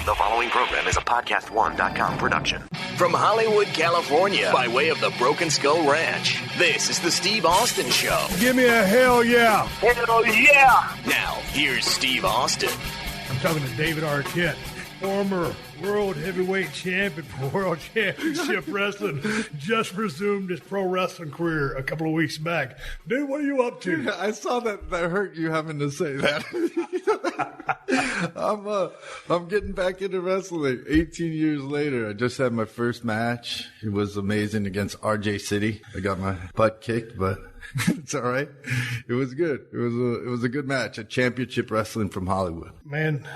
The following program is a PodcastOne.com production. From Hollywood, California, by way of the Broken Skull Ranch, this is the Steve Austin Show. Give me a hell yeah. Hell yeah. Now, here's Steve Austin. I'm talking to David Arquette, former world heavyweight champion for World Championship Wrestling, just resumed his pro wrestling career a couple of weeks back. Dude, what are you up to? I saw that hurt you having to say that. I'm getting back into wrestling 18 years later. I just had my first match. It was amazing against RJ City. I got my butt kicked, but it's all right. It was good. It was a good match at Championship Wrestling from Hollywood. Man,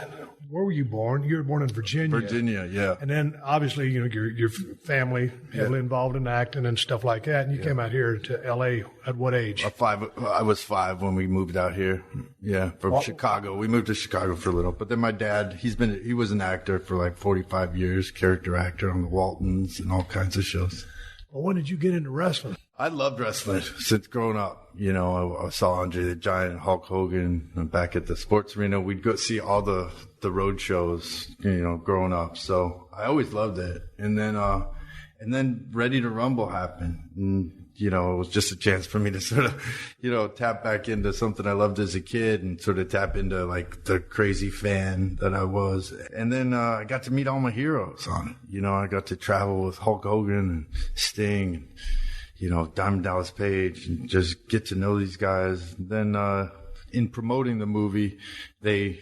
where were you born? You were born in Virginia. Virginia, yeah. And then obviously, you know, your family heavily involved in acting and stuff like that. And you came out here to L.A. at what age? I was 5 when we moved out here. Yeah, from Chicago. We moved to Chicago for a little. But then my dad, he was an actor for like 45 years, character actor on the Waltons and all kinds of shows. Well, when did you get into wrestling? I loved wrestling since growing up. You know, I saw Andre the Giant, Hulk Hogan, and back at the sports arena. We'd go see all the road shows, you know, growing up. So I always loved it. And then Ready to Rumble happened. And, you know, it was just a chance for me to sort of, you know, tap back into something I loved as a kid and sort of tap into like the crazy fan that I was. And then I got to meet all my heroes on it. You know, I got to travel with Hulk Hogan and Sting and, you know, Diamond Dallas Page, and just get to know these guys. Then in promoting the movie, they,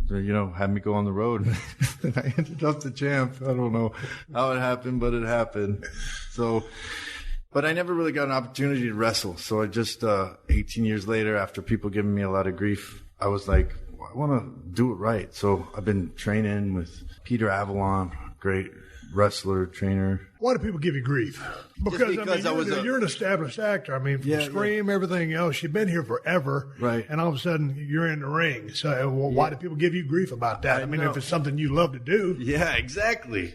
you know, had me go on the road, and I ended up the champ. I don't know how it happened, but it happened. So, but I never really got an opportunity to wrestle. So I just 18 years later, after people giving me a lot of grief, I was like, well, I want to do it right. So I've been training with Peter Avalon, great wrestler, trainer. Why do people give you grief? Because you're an established actor. I mean, from Scream, everything else, you've been here forever. Right. And all of a sudden, you're in the ring. So why do people give you grief about that? I mean, if it's something you love to do. Yeah, exactly.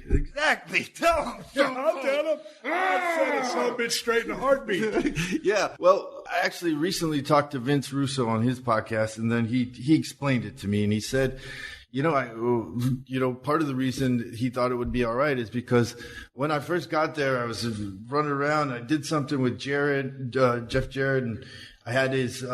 Tell them. I'll tell them. I said it so bitch straight in a heartbeat. Yeah. Well, I actually recently talked to Vince Russo on his podcast, and then he explained it to me, and he said, you know, part of the reason he thought it would be all right is because when I first got there, I was running around. I did something with Jeff Jarrett, and I had his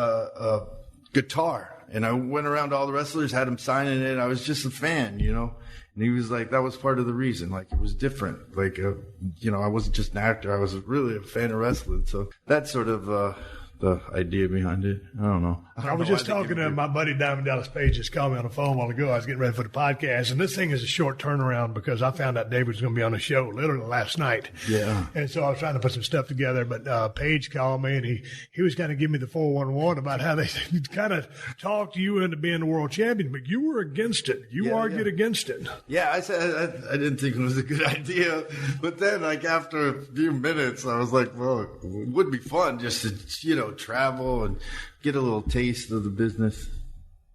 guitar, and I went around to all the wrestlers, had him signing it. I was just a fan, you know. And he was like, that was part of the reason. Like, it was different. Like, you know, I wasn't just an actor. I was really a fan of wrestling. So that's sort of the idea behind it. I don't know. I was just talking to my buddy Diamond Dallas Page just called me on the phone a while ago. I was getting ready for the podcast, and this thing is a short turnaround because I found out David was going to be on the show literally last night. Yeah. And so I was trying to put some stuff together, but Page called me, and he was kind of giving me the 411 about how they kind of talked you into being the world champion, but you were against it. You argued against it. Yeah, I said I didn't think it was a good idea, but then like after a few minutes, I was like, well, it would be fun just to, you know, travel and get a little taste of the business.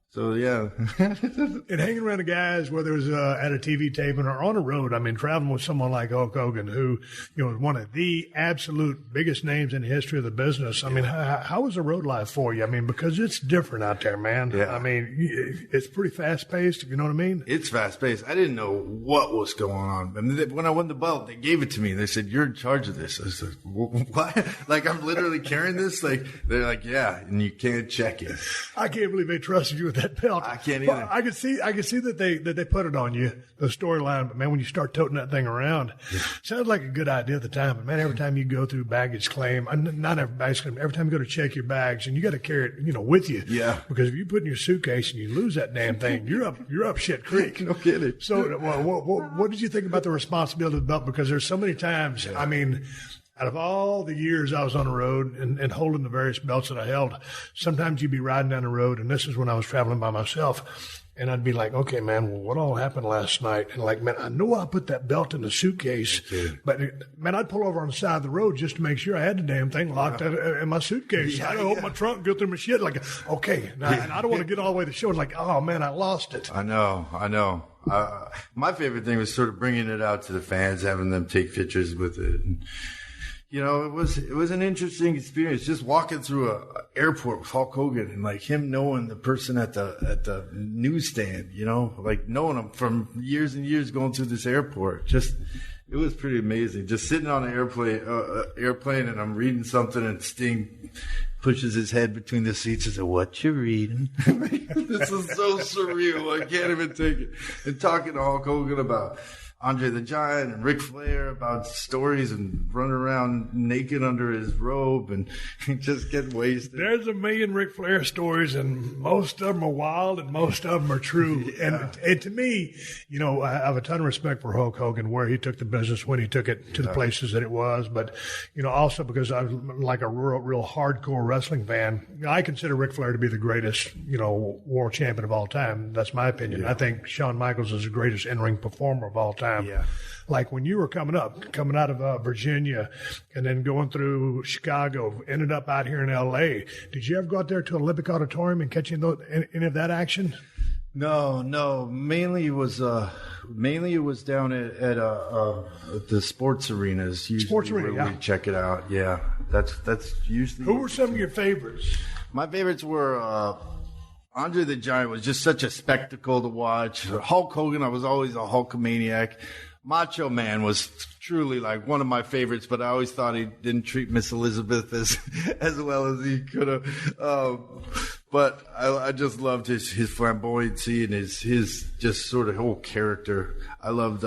So, yeah. And hanging around the guys, whether it's at a TV taping or on the road, I mean, traveling with someone like Hulk Hogan, who, you know, is one of the absolute biggest names in the history of the business. I mean, how was the road life for you? I mean, because it's different out there, man. Yeah. I mean, it's pretty fast-paced, you know what I mean? It's fast-paced. I didn't know what was going on. I mean, when I won the belt, they gave it to me. They said, you're in charge of this. I said, what? Like, I'm literally carrying this? Like, they're like, yeah, and you can't check it. I can't believe they trusted you with that belt. I can't either. Well, I can see that they put it on you, the storyline. But man, when you start toting that thing around, sounds like a good idea at the time. But man, every time you go through baggage claim, not every baggage claim, every time you go to check your bags, and you got to carry it, you know, with you. Yeah. Because if you put it in your suitcase and you lose that damn thing, you're up shit creek. No kidding. So, what did you think about the responsibility of the belt? Because there's so many times. I mean, out of all the years I was on the road and holding the various belts that I held, sometimes you'd be riding down the road, and this is when I was traveling by myself, and I'd be like, okay, man, well, what all happened last night? And like, man, I know I put that belt in the suitcase, but man, I'd pull over on the side of the road just to make sure I had the damn thing locked in my suitcase. I'd open my trunk, go through my shit, like, okay, now, and I don't want to get all the way to the show. It's like, oh man, I lost it. I know. My favorite thing was sort of bringing it out to the fans, having them take pictures with it. And, You know, it was an interesting experience just walking through a airport with Hulk Hogan and like him knowing the person at the newsstand, you know, like knowing him from years and years going through this airport. Just, it was pretty amazing. Just sitting on an airplane and I'm reading something and Sting pushes his head between the seats and says, "What you reading?" This is so surreal. I can't even take it. And talking to Hulk Hogan about Andre the Giant and Ric Flair about stories and running around naked under his robe and just get wasted. There's a million Ric Flair stories, and most of them are wild and most of them are true. Yeah. And to me, you know, I have a ton of respect for Hulk Hogan, where he took the business, when he took it to the places that it was. But, you know, also because I'm like a real hardcore wrestling fan, you know, I consider Ric Flair to be the greatest, you know, world champion of all time. That's my opinion. Yeah. I think Shawn Michaels is the greatest in-ring performer of all time. Yeah. Like when you were coming out of Virginia and then going through Chicago, ended up out here in L.A., did you ever go out there to Olympic Auditorium and catch any of that action? No. Mainly it was down at the sports arenas. Sports arena, yeah. We check it out. Yeah, that's usually. Who were some of your favorites? My favorites were. Andre the Giant was just such a spectacle to watch. Hulk Hogan, I was always a Hulkamaniac. Macho Man was truly like one of my favorites, but I always thought he didn't treat Miss Elizabeth as well as he could have. But I just loved his flamboyancy and his just sort of whole character. I loved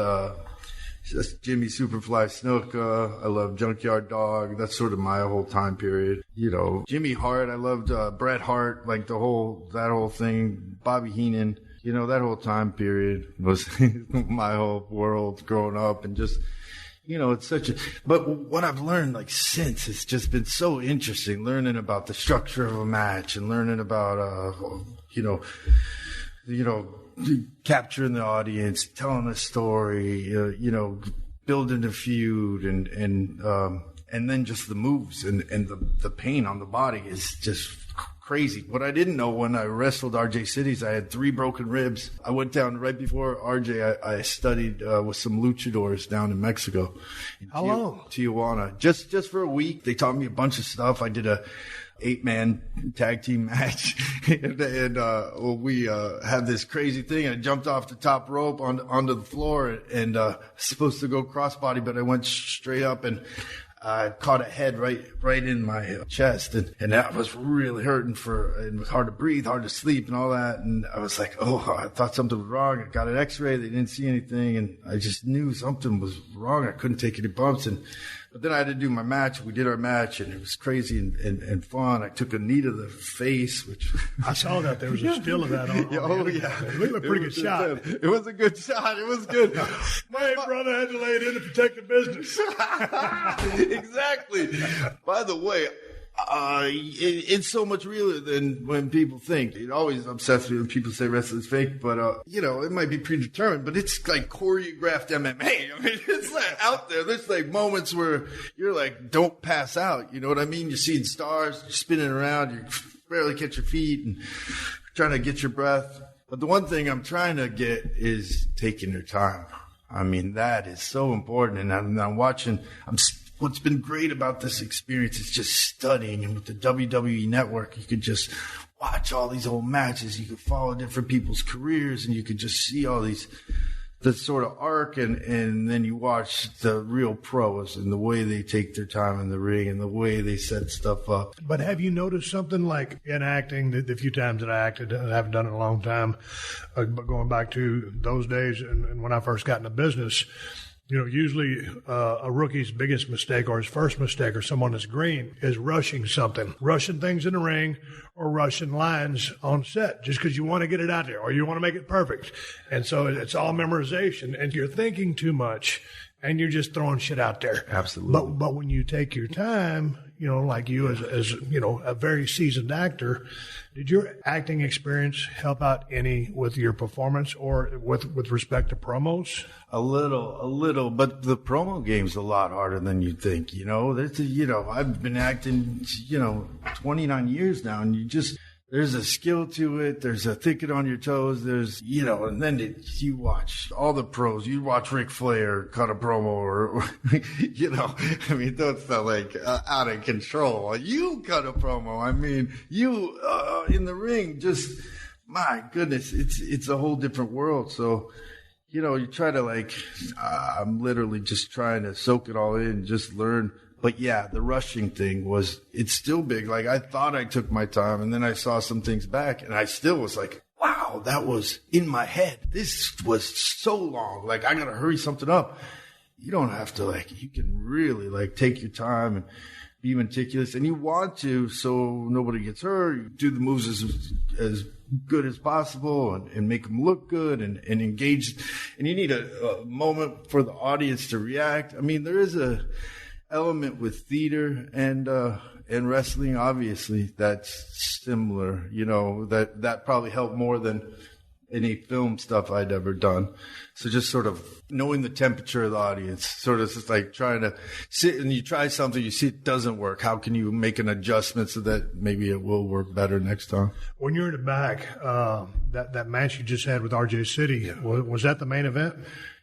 Jimmy Superfly Snuka. I love Junkyard Dog. That's sort of my whole time period. You know, Jimmy Hart. I loved Bret Hart. Like that whole thing. Bobby Heenan. You know, that whole time period was my whole world growing up, and just, you know, it's such a. But what I've learned like since, it's just been so interesting. Learning about the structure of a match and learning about you know. Capturing the audience, telling a story, you know, building a feud, and then just the moves and the pain on the body is just crazy. What I didn't know when I wrestled RJ Cities, I had 3 broken ribs. I went down right before RJ. I studied with some luchadors down in Mexico. How long? Tijuana. Just for a week. They taught me a bunch of stuff. I did a 8-man tag team match, and we had this crazy thing. I jumped off the top rope onto the floor, and supposed to go crossbody, but I went straight up and I caught a head right in my chest, and that was really hurting and it was hard to breathe, hard to sleep, and all that. And I was like, oh, I thought something was wrong. I got an X-ray, they didn't see anything, and I just knew something was wrong. I couldn't take any bumps, but then I had to do my match. We did our match, and it was crazy and fun. I took a knee to the face, which I saw that there was a still of that on. Yeah. It looked like a pretty good shot. It was a good shot. It was good. My brother had to lay it in to protect the business. Exactly. By the way, it's so much realer than when people think. It always upsets me when people say wrestling's fake, but you know, it might be predetermined, but it's like choreographed MMA. I mean, it's like out there. There's like moments where you're like, don't pass out. You know what I mean? You're seeing stars, you're spinning around, you barely catch your feet and trying to get your breath. But the one thing I'm trying to get is taking your time. I mean, that is so important. And I'm watching, what's been great about this experience is just studying. And with the WWE Network, you could just watch all these old matches. You could follow different people's careers, and you could just see all the sort of arc. And then you watch the real pros and the way they take their time in the ring and the way they set stuff up. But have you noticed something like in acting, the few times that I acted, and I haven't done it in a long time, but going back to those days and when I first got in the business, you know, usually a rookie's biggest mistake or his first mistake or someone that's green is rushing something, rushing things in the ring or rushing lines on set just because you want to get it out there or you want to make it perfect. And so it's all memorization, and you're thinking too much and you're just throwing shit out there. Absolutely. But when you take your time, you know, like you as you know, a very seasoned actor, did your acting experience help out any with your performance or with respect to promos? A little, but the promo game's a lot harder than you'd think. You know, I've been acting, 29 years now, and there's a skill to it. There's a thinking on your toes. There's, and then you watch all the pros. You watch Ric Flair cut a promo or that's like out of control. You cut a promo. I mean, you in the ring, just, my goodness, it's a whole different world. So, you try to I'm literally just trying to soak it all in, just learn. But yeah, the rushing thing it's still big. Like, I thought I took my time, and then I saw some things back, and I still was like, wow, that was in my head. This was so long. Like, I got to hurry something up. You don't have to, you can really, take your time and be meticulous. And you want to, so nobody gets hurt. You do the moves as good as possible and make them look good and engage. And you need a moment for the audience to react. I mean, there is a element with theater and wrestling, obviously, that's similar. That probably helped more than any film stuff I'd ever done. So just sort of knowing the temperature of the audience, sort of just like trying to sit and you try something, you see it doesn't work. How can you make an adjustment so that maybe it will work better next time? When you're in the back, that match you just had with RJ City, was that the main event?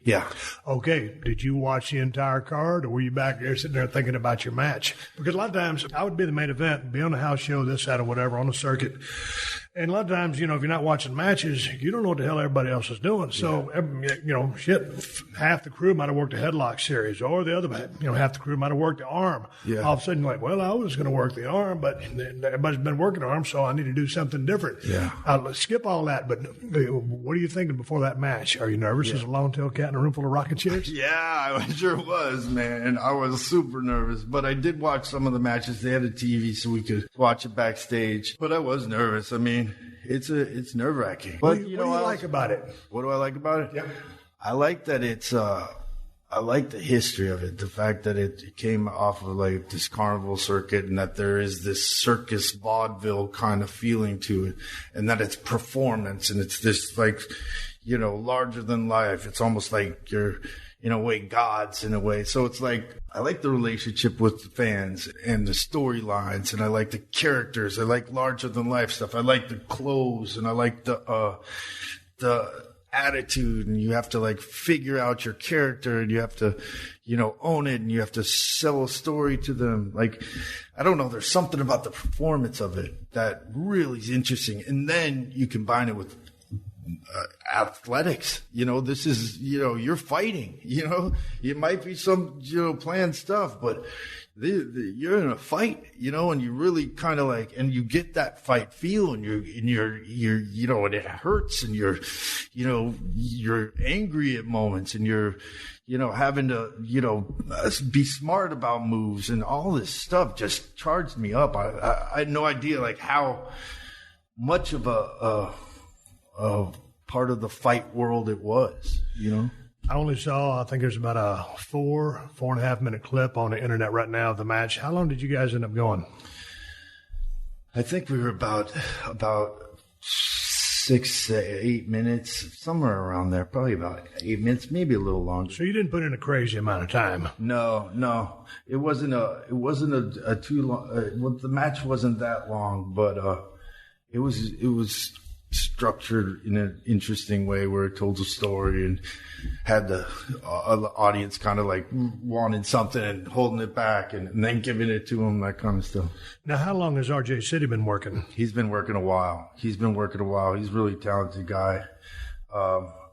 Yeah. Okay. Did you watch the entire card, or were you back there sitting there thinking about your match? Because a lot of times I would be the main event, be on a house show, this, that, or whatever, on the circuit. And a lot of times, if you're not watching matches, you don't know what the hell everybody else is doing. So, half the crew might have worked a headlock series, or the other, half the crew might have worked the arm. Yeah. All of a sudden, you're like, well, I was going to work the arm, but everybody's been working arm, so I need to do something different. Yeah. Let's skip all that, but what are you thinking before that match? Are you nervous as a long-tailed cat in a room full of rocking chairs? Yeah, I sure was, man. I was super nervous, but I did watch some of the matches. They had a TV so we could watch it backstage, but I was nervous. I mean, it's nerve-wracking. But what do you like about it? What do I like about it? Yeah. I like that I like the history of it, the fact that it came off of this carnival circuit, and that there is this circus vaudeville kind of feeling to it, and that it's performance, and it's this larger than life. It's almost like you're, in a way, gods in a way. So it's I like the relationship with the fans and the storylines, and I like the characters. I like larger than life stuff. I like the clothes, and I like the attitude, and you have to figure out your character, and you have to, own it, and you have to sell a story to them. I don't know, there's something about the performance of it that really is interesting. And then you combine it with athletics. This is, you're fighting, it might be some, planned stuff, but you're in a fight, and you really kind of and you get that fight feel, and you're, and it hurts, and you're angry at moments, and you're, having to, be smart about moves, and all this stuff just charged me up. I had no idea how much of a part of the fight world it was, I only saw, I think there's about a 4.5 minute clip on the internet right now of the match. How long did you guys end up going? I think we were about 6 to 8 minutes, somewhere around there, probably about 8 minutes, maybe a little longer. So you didn't put in a crazy amount of time. No. It wasn't a too long, the match wasn't that long, but it was structured in an interesting way where it told a story and had the audience kind of wanting something and holding it back and then giving it to them, that kind of stuff. Now, how long has RJ City been working? He's been working a while. He's a really talented guy.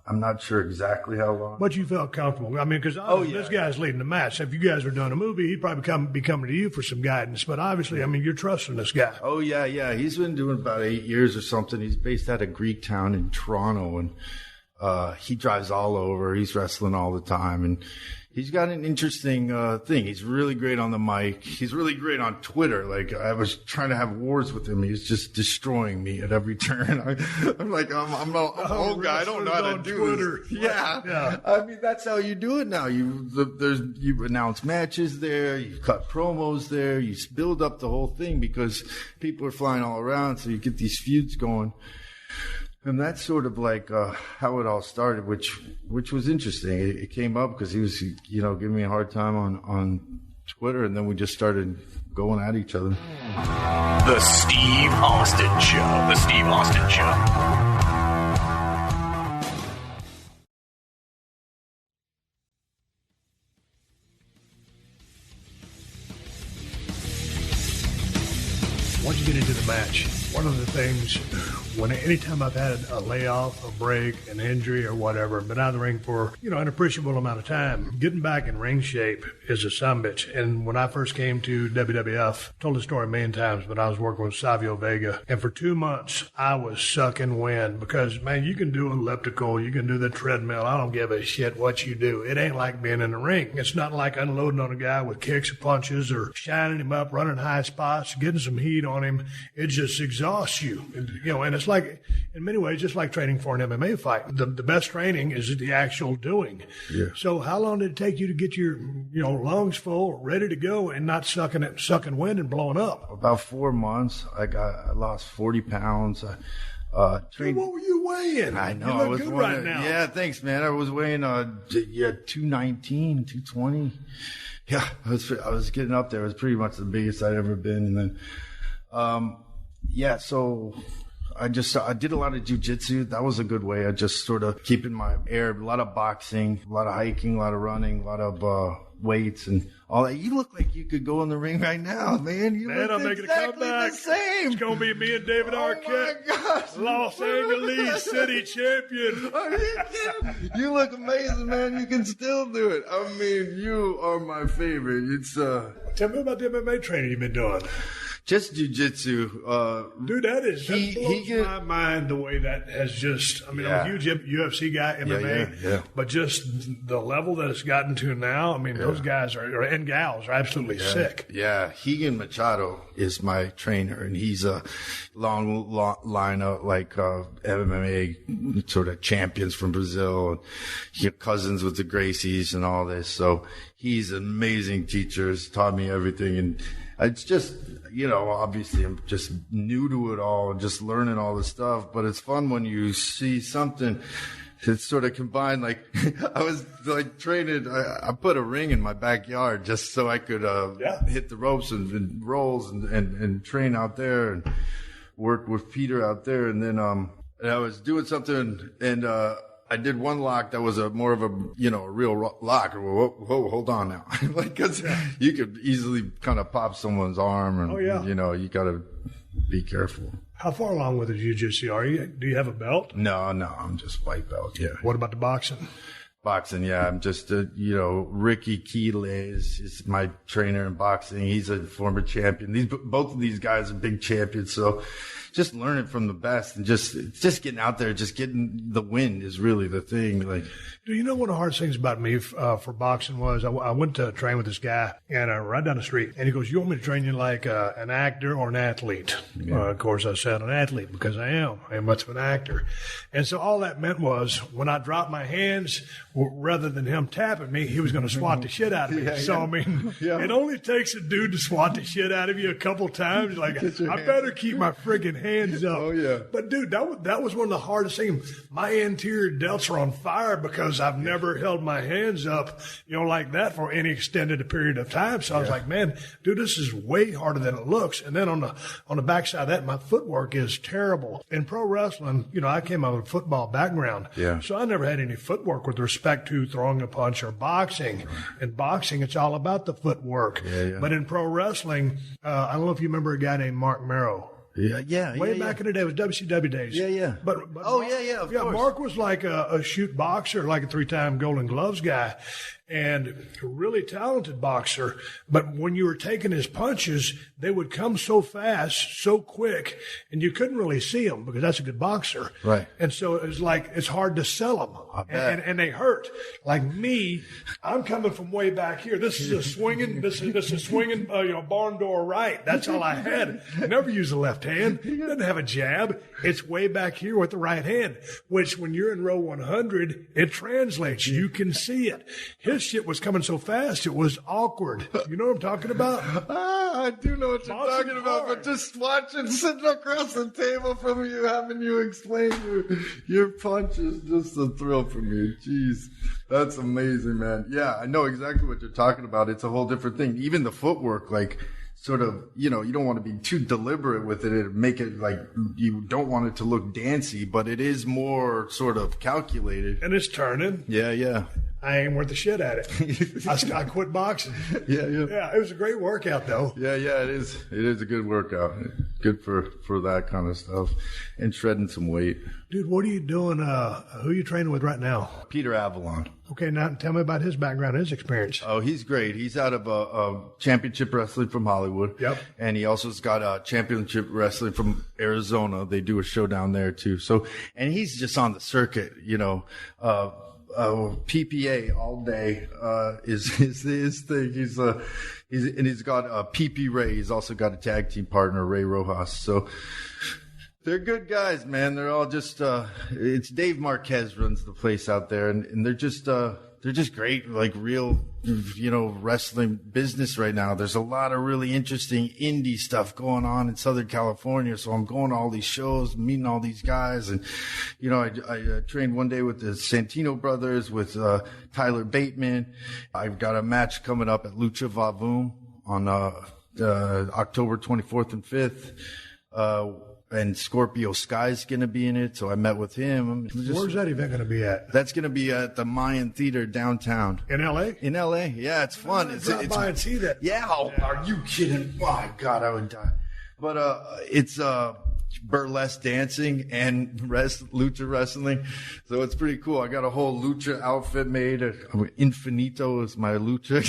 I'm not sure exactly how long. But you felt comfortable. I mean, because this guy's leading the match. If you guys were doing a movie, he'd probably be coming to you for some guidance. But obviously, I mean, you're trusting this guy. Oh, yeah. He's been doing about 8 years or something. He's based out of Greektown in Toronto, and he drives all over. He's wrestling all the time, and he's got an interesting thing. He's really great on the mic. He's really great on Twitter. I was trying to have wars with him. He was just destroying me at every turn. I'm an old guy. I don't know how to do Twitter. This. Yeah. I mean, that's how you do it now. You announce matches there. You cut promos there. You build up the whole thing because people are flying all around. So you get these feuds going. And that's sort of how it all started, which was interesting. It came up because he was, giving me a hard time on Twitter, and then we just started going at each other. The Steve Austin Show. The Steve Austin Show. Once you get into the match, one of the things, anytime I've had a layoff, a break, an injury, or whatever, been out of the ring for, an appreciable amount of time, getting back in ring shape is a sumbitch. And when I first came to WWF, told the story a million times, but I was working with Savio Vega, and for 2 months, I was sucking wind because, man, you can do elliptical, you can do the treadmill. I don't give a shit what you do. It ain't like being in the ring. It's not like unloading on a guy with kicks or punches or shining him up, running high spots, getting some heat on him. It just exhausts you. And it's like, in many ways, just like training for an MMA fight. The best training is the actual doing. Yeah. So how long did it take you to get your, lungs full, ready to go, and not sucking wind and blowing up? About 4 months. I lost 40 pounds. What were you weighing? I know. You look I was good right now. Yeah, thanks, man. I was weighing 219, 220. Yeah, I was getting up there. It was pretty much the biggest I'd ever been. And then, so I did a lot of jiu-jitsu. That was a good way of just sort of keeping my air. A lot of boxing, a lot of hiking, a lot of running, a lot of weights and all that. You look like you could go in the ring right now, man. I'm making exactly a comeback. The same. It's going to be me and David Arquette. My gosh. Los Angeles City champion. You look amazing, man. You can still do it. I mean, you are my favorite. It's Tell me about the MMA training you've been doing. Just jiu-jitsu. Dude, that blows my mind the way that has just, I'm a huge UFC guy, MMA, yeah. But just the level that it's gotten to now, those guys and gals are absolutely sick. Yeah, Higan Machado is my trainer, and he's a long line of MMA sort of champions from Brazil. And he has cousins with the Gracies and all this, so he's an amazing teacher. He's taught me everything, and it's just, obviously I'm just new to it all and just learning all this stuff, but it's fun when you see something that's sort of combined. Like I was training, I put a ring in my backyard just so I could hit the ropes and rolls and train out there and work with Peter out there. And then I was doing something and I did one lock that was more of a real lock. Whoa, hold on now. Because you could easily kind of pop someone's arm and, you got to be careful. How far along with the jiu-jitsu are you? Do you have a belt? No, I'm just white belt. Yeah. What about the boxing? Boxing, yeah. I'm just, Ricky Keeley is my trainer in boxing. He's a former champion. Both of these guys are big champions. So just learning from the best and just getting out there, just getting the win is really the thing. Do you know one of the hardest things about me for boxing was I went to train with this guy and right down the street, and he goes, "You want me to train you like an actor or an athlete?" Yeah. Of course, I said an athlete because I am much of an actor, and so all that meant was when I dropped my hands, rather than him tapping me, he was going to swat the shit out of me. It only takes a dude to swat the shit out of you a couple times. I better keep my friggin' hands up. Oh yeah. But dude, that was one of the hardest things. My anterior delts are on fire because I've never held my hands up, like that for any extended period of time. So I was like, man, dude, this is way harder than it looks. And then on the backside of that, my footwork is terrible. In pro wrestling, I came out of a football background. Yeah. So I never had any footwork with respect to throwing a punch or boxing. Right. In boxing, it's all about the footwork. Yeah. But in pro wrestling, I don't know if you remember a guy named Mark Merrow. Way back in the day, it was WCW days. Yeah. But of course. Mark was like a shoot boxer, like a 3-time Golden Gloves guy, and a really talented boxer. But when you were taking his punches, they would come so fast, so quick, and you couldn't really see them because that's a good boxer. Right. And so it was like it's hard to sell them, and they hurt. Like me, I'm coming from way back here. This is a swinging. This is swinging. Barn door right. That's all I had. I never used the left hand. Didn't have a jab. It's way back here with the right hand, which when you're in row 100, it translates. You can see it. His this shit was coming so fast, it was awkward. You know what I'm talking about? I do know what you're Boston talking about, but just watching, sitting across the table from you, having you explain your punch is just a thrill for me. Jeez, that's amazing, man. Yeah, I know exactly what you're talking about. It's a whole different thing. Even the footwork, like, sort of, you don't want to be too deliberate with it and make it like you don't want it to look dancey, but it is more sort of calculated. And it's turning. Yeah. I ain't worth the shit at it. I quit boxing. Yeah. Yeah, it was a great workout, though. Yeah, it is. It is a good workout. Good for that kind of stuff. And shredding some weight. Dude, what are you doing? Who are you training with right now? Peter Avalon. Okay, now tell me about his background, his experience. Oh, he's great. He's out of championship wrestling from Hollywood. Yep. And he also's got championship wrestling from Arizona. They do a show down there, too. So, and he's just on the circuit, PPA all day is his thing. He's got PP Ray. He's also got a tag team partner, Ray Rojas. So they're good guys, man. They're all just it's Dave Marquez runs the place out there, and they're just great, like real wrestling business right now. There's a lot of really interesting indie stuff going on in Southern California. So I'm going to all these shows, meeting all these guys. And, I trained one day with the Santino brothers, with Tyler Bateman. I've got a match coming up at Lucha Vavoom on October 24th and 5th. And Scorpio Sky's going to be in it, so I met with him. Where's that event going to be at? That's going to be at the Mayan Theater downtown. In L.A.? In L.A., yeah, it's fun. It's by and see that. Yeah, are you kidding? My God, I would die. But it's burlesque dancing and lucha wrestling, so it's pretty cool. I got a whole lucha outfit made. Infinito is my lucha.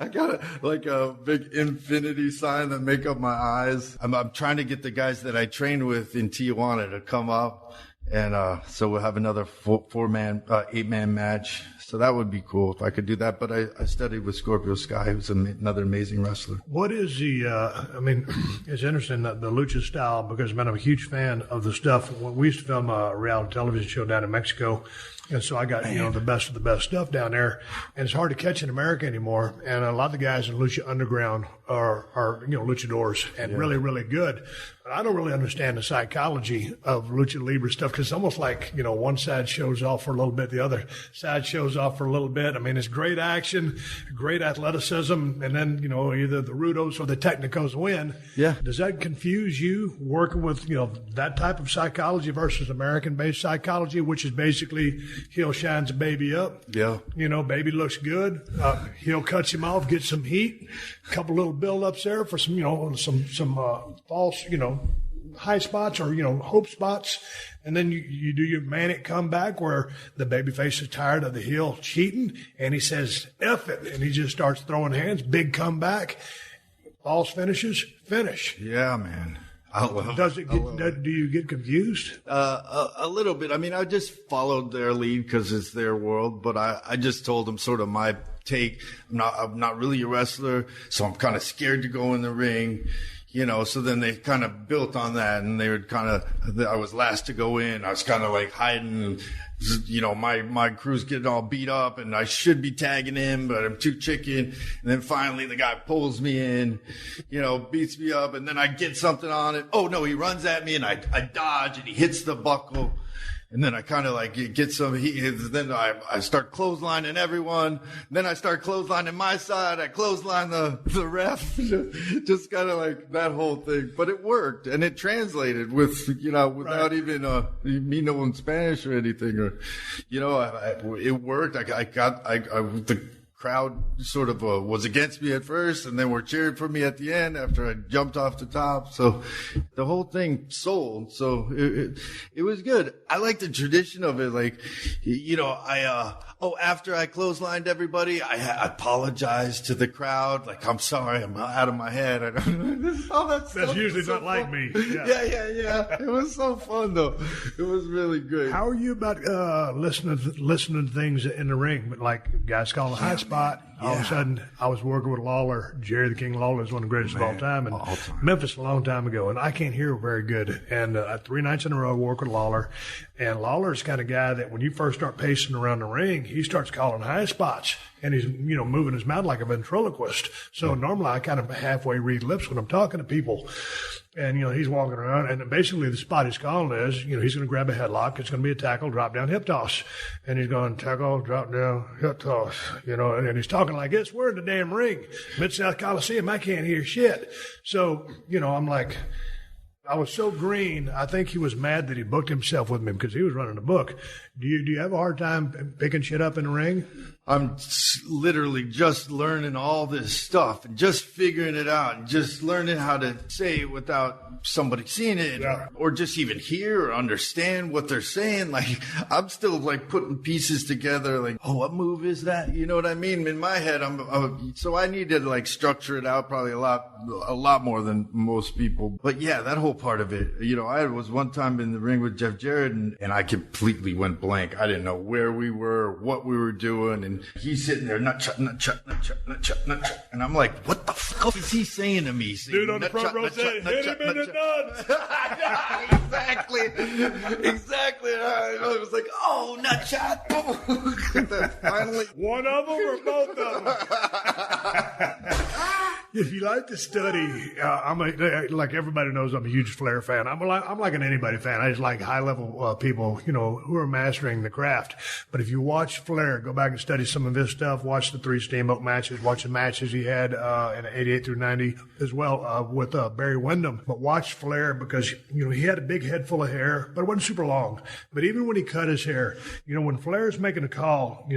I got a big infinity sign that make up my eyes. I'm trying to get the guys that I train with in Tijuana to come up, and so we'll have another 8-man match. So that would be cool if I could do that. But I studied with Scorpio Sky, who's another amazing wrestler. What is it's interesting, the lucha style, because, man, I'm a huge fan of the stuff. We used to film a reality television show down in Mexico. And so I got, the best of the best stuff down there. And it's hard to catch in America anymore. And a lot of the guys in Lucha Underground are luchadors and really, really good. But I don't really understand the psychology of Lucha Libre stuff, because it's almost like, one side shows off for a little bit, the other side shows off for a little bit. I mean, it's great action, great athleticism, and then, either the Rudos or the Technicos win. Yeah. Does that confuse you working with, that type of psychology versus American-based psychology, which is basically heel shines a baby up? Yeah. Baby looks good. Heel cuts him off, gets some heat, a couple little build-ups there for some, some false, high spots or, hope spots. And then you do your manic comeback where the babyface is tired of the heel cheating and he says, F it. And he just starts throwing hands, big comeback, false finishes, finish. Yeah, man. Do you get confused? A little bit. I mean, I just followed their lead because it's their world, but I just told them sort of my take. I'm not really a wrestler, so I'm kind of scared to go in the ring. So then they kind of built on that, and they would I was last to go in. I was kind of like hiding, and, my crew's getting all beat up, and I should be tagging him, but I'm too chicken. And then finally the guy pulls me in, beats me up, and then I get something on it. Oh no, he runs at me, and I dodge, and he hits the buckle. And then I kind of get some heat. Then I start clotheslining everyone. Then I start clotheslining my side. I clothesline the ref. Just kind of like that whole thing. But it worked, and it translated without even me knowing Spanish or anything. Or, it worked. The crowd sort of was against me at first, and then were cheering for me at the end after I jumped off the top. So the whole thing sold. So it was good. I like the tradition of it. Like, after I clotheslined everybody, I apologized to the crowd. Like, I'm sorry, I'm out of my head. That's usually not like me. Yeah. It was so fun though. It was really great. How are you about listening to things in the ring? But like guys calling a high spot. All of a sudden, I was working with Lawler. Jerry the King Lawler is one of the greatest of all time. And Memphis a long time ago. And I can't hear very good. And 3 nights in a row, I work with Lawler. And Lawler's the kind of guy that when you first start pacing around the ring, he starts calling high spots, and he's, moving his mouth like a ventriloquist. So normally I kind of halfway read lips when I'm talking to people. And, he's walking around, and basically the spot he's calling is, he's going to grab a headlock. It's going to be a tackle, drop down, hip toss. And he's going, tackle, drop down, hip toss, and he's talking like this. We're in the damn ring. Mid-South Coliseum, I can't hear shit. So, I'm like, I was so green, I think he was mad that he booked himself with me because he was running the book. Do you have a hard time picking shit up in the ring? I'm literally just learning all this stuff and just figuring it out and just learning how to say it without somebody seeing it or just even hear or understand what they're saying. Like, I'm still like putting pieces together like, oh, what move is that? You know what I mean? In my head, so I need to like structure it out probably a lot more than most people. But yeah, that whole part of it, I was one time in the ring with Jeff Jarrett and I completely went blank. I didn't know where we were, what we were doing, and he's sitting there, nut shot, nut shot, nut shot, nut shot, nut shot. And I'm like, what the fuck is he saying to me? Dude on the front row said, hit him in the nuts. Exactly. I was like, oh, nut shot. Finally. One of them or both of them? If you like to study, like everybody knows, I'm a huge Flair fan. I'm like an anybody fan. I just like high-level people, who are mastering the craft. But if you watch Flair, go back and study some of his stuff, watch the 3 Steamboat matches, watch the matches he had in 88 through 90 as well with Barry Windham. But watch Flair because, he had a big head full of hair, but it wasn't super long. But even when he cut his hair, when Flair's making a call,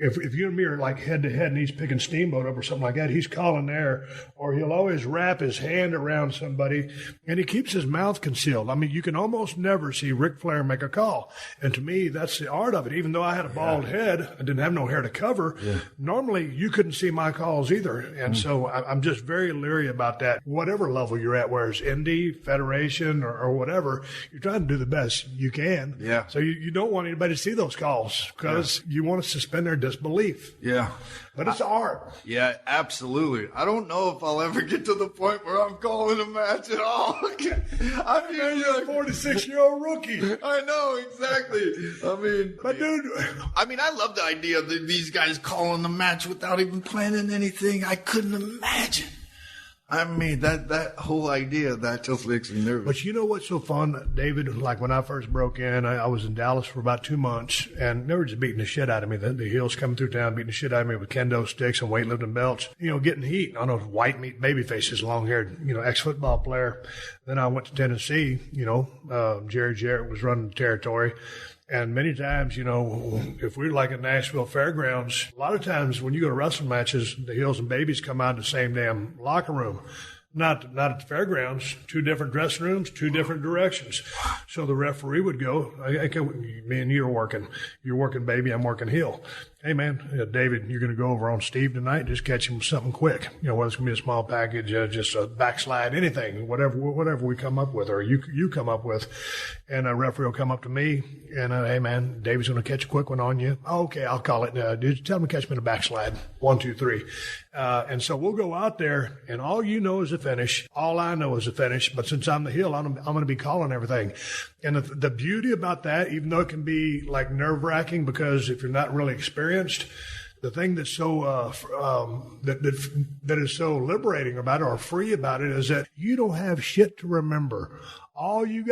if you and me are like head to head and he's picking Steamboat up or something like that, he's calling there, or he'll always wrap his hand around somebody and he keeps his mouth concealed. I mean, you can almost never see Ric Flair make a call. And to me, that's the art of it. Even though I had a bald head, I didn't have no hair to cover. Yeah. Normally you couldn't see my calls either. And so I'm just very leery about that. Whatever level you're at, whether it's indie, federation, or whatever, you're trying to do the best you can. Yeah. So you don't want anybody to see those calls because you want to suspend their disbelief. Yeah. But it's art. Yeah, absolutely. I don't know if I'll ever get to the point where I'm calling a match at all. I mean, you're a 46-year-old rookie. I know, exactly. I love the idea of these guys calling the match without even planning anything. I couldn't imagine. I mean, that whole idea, that just makes me nervous. But you know what's so fun, David? Like when I first broke in, I was in Dallas for about 2 months, and they were just beating the shit out of me. The heels coming through town, beating the shit out of me with kendo sticks and weightlifting belts, getting heat on those white meat baby faces, long-haired, ex-football player. Then I went to Tennessee, Jerry Jarrett was running the territory. And many times, if we're like at Nashville Fairgrounds, a lot of times when you go to wrestling matches, the heels and babies come out in the same damn locker room. Not at the fairgrounds, 2 different dressing rooms, 2 different directions. So the referee would go, me and you are working. You're working baby, I'm working heel. Hey, man, David, you're going to go over on Steve tonight. Just catch him with something quick. Whether it's going to be a small package, just a backslide, anything, whatever we come up with or you come up with. And a referee will come up to me and, hey, man, David's going to catch a quick one on you. Oh, okay, I'll call it. Dude, tell him to catch me in a backslide. 1, 2, 3. And so we'll go out there, and all you know is a finish. All I know is a finish. But since I'm the heel, I'm going to be calling everything. And the beauty about that, even though it can be like nerve-wracking because if you're not really experienced, the thing that's so that is so liberating about it or free about it is that you don't have shit to remember. All you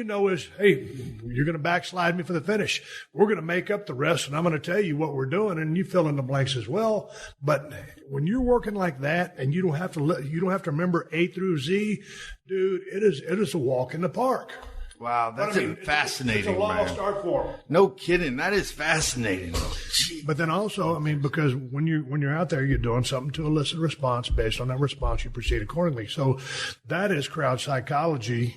know is, hey, you're going to backslide me for the finish. We're going to make up the rest, and I'm going to tell you what we're doing, and you fill in the blanks as well. But when you're working like that, and you don't have to remember A through Z, dude, it is a walk in the park. Wow, that's fascinating, it's a lost art form. No kidding. That is fascinating. But then also, because when you're out there, you're doing something to elicit a response. Based on that response, you proceed accordingly. So that is crowd psychology,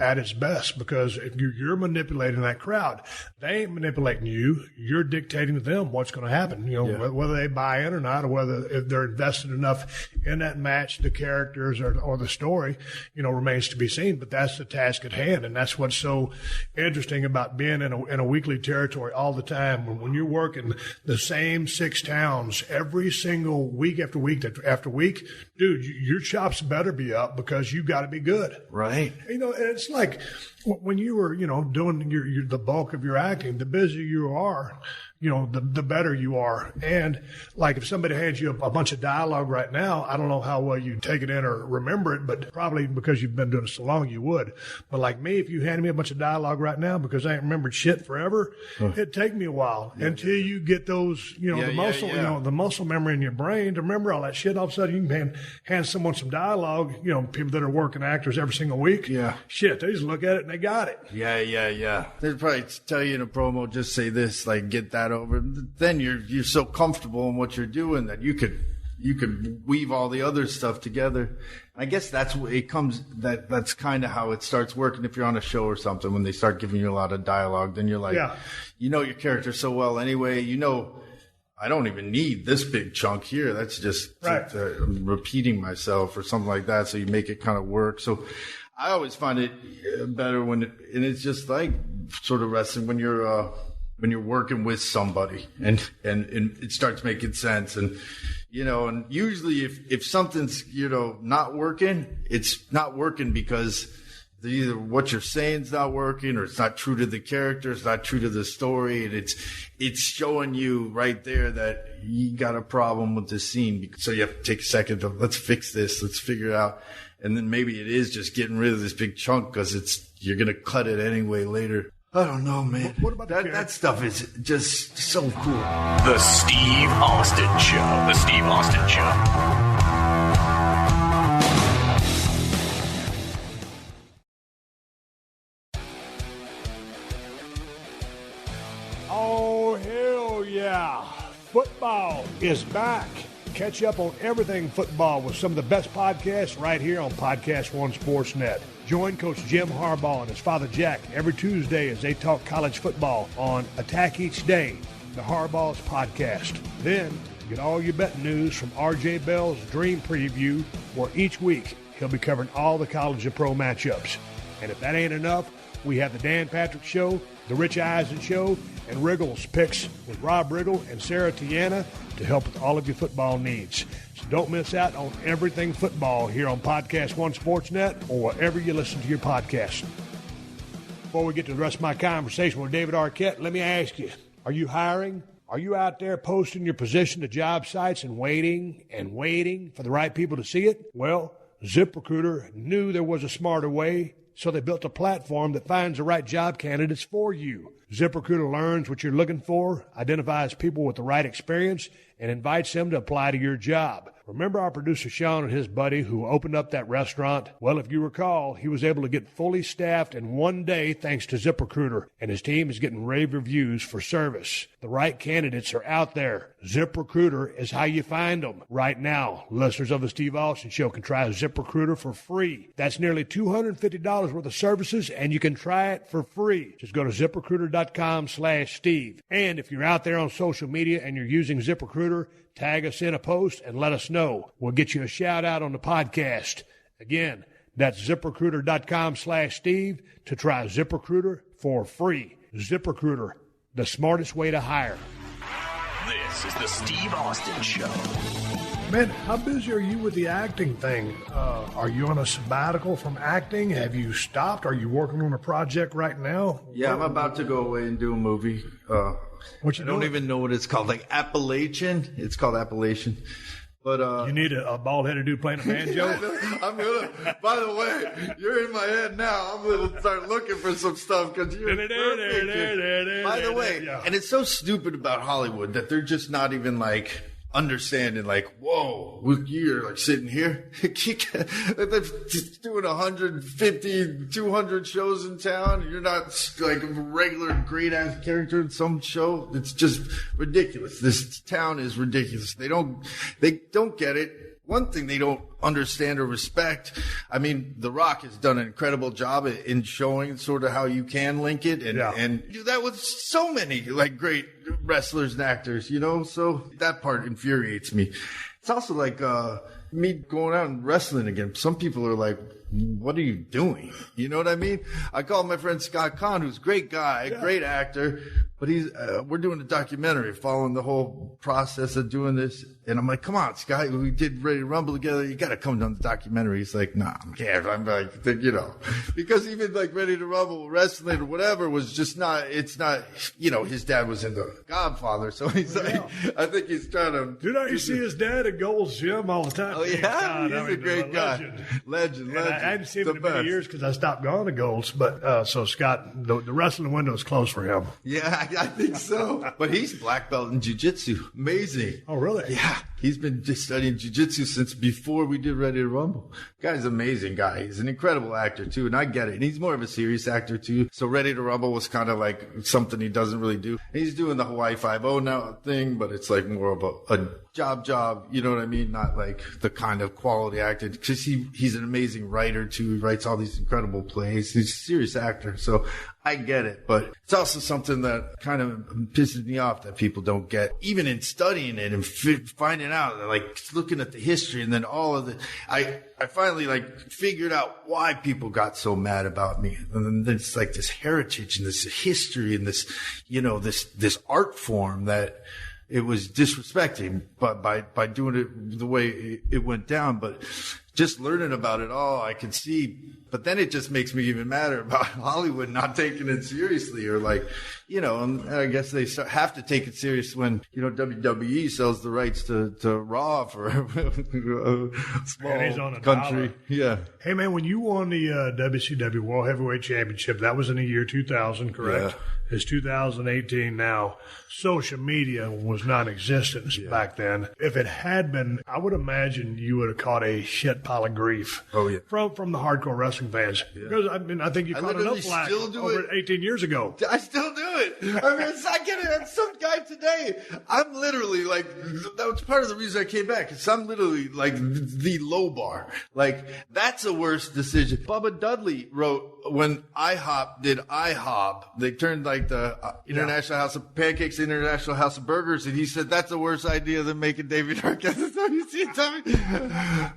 at its best, because if you're manipulating that crowd, they ain't manipulating you. You're dictating to them what's going to happen, whether they buy in or not, or whether if they're invested enough in that match, the characters or the story, remains to be seen. But that's the task at hand. And that's what's so interesting about being in a weekly territory all the time. When you're working the same 6 towns every single week after week after week, dude, your chops better be up because you got to be good. Right. And it's like when you were, doing the bulk of your acting, the busier you are, the better you are. And like if somebody hands you a bunch of dialogue right now, I don't know how well you take it in or remember it, but probably because you've been doing it so long, you would. But like me, if you handed me a bunch of dialogue right now, because I ain't remembered shit forever, it'd take me a while until you get those, the muscle memory in your brain to remember all that shit. All of a sudden you can hand someone some dialogue, people that are working actors every single week. Yeah. Shit, they just look at it and they got it. Yeah. They'd probably tell you in a promo, just say this, like get that over. Then you're so comfortable in what you're doing that you could weave all the other stuff together. I guess that's what it comes. That's kind of how it starts working. If you're on a show or something, when they start giving you a lot of dialogue, then you're like, you know your character so well anyway. I don't even need this big chunk here. That's just repeating myself or something like that. So you make it kind of work. So I always find it better and it's just like sort of wrestling when you're working with somebody and it starts making sense. And, and usually if something's, not working, it's not working because either what you're saying is not working or it's not true to the character, it's not true to the story. And it's showing you right there that you got a problem with the scene. So you have to take a second to, let's fix this, let's figure it out. And then maybe it is just getting rid of this big chunk because you're going to cut it anyway later. I don't know, man. What about that stuff is just so cool. The Steve Austin Show. The Steve Austin Show. Oh, hell yeah. Football is back. Catch up on everything football with some of the best podcasts right here on PodcastOne Sportsnet. Join Coach Jim Harbaugh and his father Jack every Tuesday as they talk college football on Attack Each Day, the Harbaugh's podcast. Then get all your betting news from R.J. Bell's Dream Preview, where each week he'll be covering all the college and pro matchups. And if that ain't enough, we have the Dan Patrick Show, the Rich Eisen Show, and Wriggles Picks with Rob Riggle and Sarah Tiana to help with all of your football needs. So don't miss out on everything football here on PodcastOne Sportsnet or wherever you listen to your podcasts. Before we get to the rest of my conversation with David Arquette, let me ask you, are you hiring? Are you out there posting your position to job sites and waiting for the right people to see it? Well, ZipRecruiter knew there was a smarter way, so they built a platform that finds the right job candidates for you. ZipRecruiter learns what you're looking for, identifies people with the right experience, and invites them to apply to your job. Remember our producer Sean and his buddy who opened up that restaurant? Well, if you recall, he was able to get fully staffed in one day thanks to ZipRecruiter, and his team is getting rave reviews for service. The right candidates are out there. ZipRecruiter is how you find them. Right now, listeners of the Steve Austin Show can try ZipRecruiter for free. That's nearly $250 worth of services, and you can try it for free. Just go to ZipRecruiter.com/Steve. And if you're out there on social media and you're using ZipRecruiter, tag us in a post and let us know. We'll get you a shout out on the podcast. Again, that's ZipRecruiter.com/Steve to try ZipRecruiter for free. ZipRecruiter, the smartest way to hire. This is the Steve Austin Show. Man, how busy are you with the acting thing? Are you on a sabbatical from acting? Have you stopped? Are you working on a project right now? Yeah, I'm about to go away and do a movie. What you I don't even know what it's called. Like Appalachian. It's called Appalachian. But you need a bald-headed dude playing a banjo? I'm gonna. By the way, you're in my head now. I'm gonna start looking for some stuff because you're perfect. By the way, and it's so stupid about Hollywood that they're just not even like understanding. Like, whoa, you're like sitting here, they're doing 150, 200 shows in town. You're not like a regular great ass character in some show. It's just ridiculous. This town is ridiculous. They don't get it. One thing they don't understand or respect, I mean, The Rock has done an incredible job in showing sort of how you can link it and do that with so many like great wrestlers and actors, so that part infuriates me. It's also like me going out and wrestling again. Some people are like, what are you doing? You know what I mean? I call my friend Scott Kahn, who's a great guy, great actor, but but we're doing a documentary following the whole process of doing this. And I'm like, come on, Scott, we did Ready to Rumble together. You got to come on the documentary. He's like, nah, I can't. I'm like, you know, because even like Ready to Rumble, wrestling or whatever was just not, it's not, you know, his dad was in The Godfather. So he's like, I think he's trying to. Dude, I used to see his dad at Gold's Gym all the time. Oh, yeah? He's a great guy. Legend. I hadn't seen him in many years because I stopped going to Gold's. But so Scott, the wrestling window is closed for him. Yeah, I think so. But he's black belt in jiu-jitsu. Amazing. Oh, really? Yeah. He's been just studying jiu-jitsu since before we did Ready to Rumble. Guy's an amazing guy. He's an incredible actor, too, and I get it. And he's more of a serious actor, too. So Ready to Rumble was kind of like something he doesn't really do. And he's doing the Hawaii Five-0 now thing, but it's like more of a job, you know what I mean? Not like the kind of quality actor. Because he's an amazing writer, too. He writes all these incredible plays. He's a serious actor, so I get it. But it's also something that kind of pisses me off that people don't get, even in studying it and finding out, like looking at the history and then all of the, I finally like figured out why people got so mad about me. And then it's like this heritage and this history and this, you know, this art form that it was disrespecting, but by doing it the way it went down. But just learning about it all, I can see. But then it just makes me even madder about Hollywood not taking it seriously, or like, you know, and I guess they have to take it serious when, you know, WWE sells the rights to Raw for a small country. Yeah. Hey, man, when you won the WCW World Heavyweight Championship, that was in the year 2000, correct? Yeah. It's 2018 now. Social media was non-existent back then. If it had been, I would imagine you would have caught a shit pile of grief. Oh, yeah. From the hardcore wrestling fans. Yeah. Because, I mean, I think you caught enough flack over 18 years ago. I still do it. I mean, I get it. Some guy today, I'm literally like, that was part of the reason I came back. Because I'm literally like the low bar. Like, that's a worse decision. Bubba Dudley wrote, when IHOP did IHOP, they turned like the International House of Pancakes, International House of Burgers, and he said that's a worse idea than making David Arquette. So you see it, Tommy?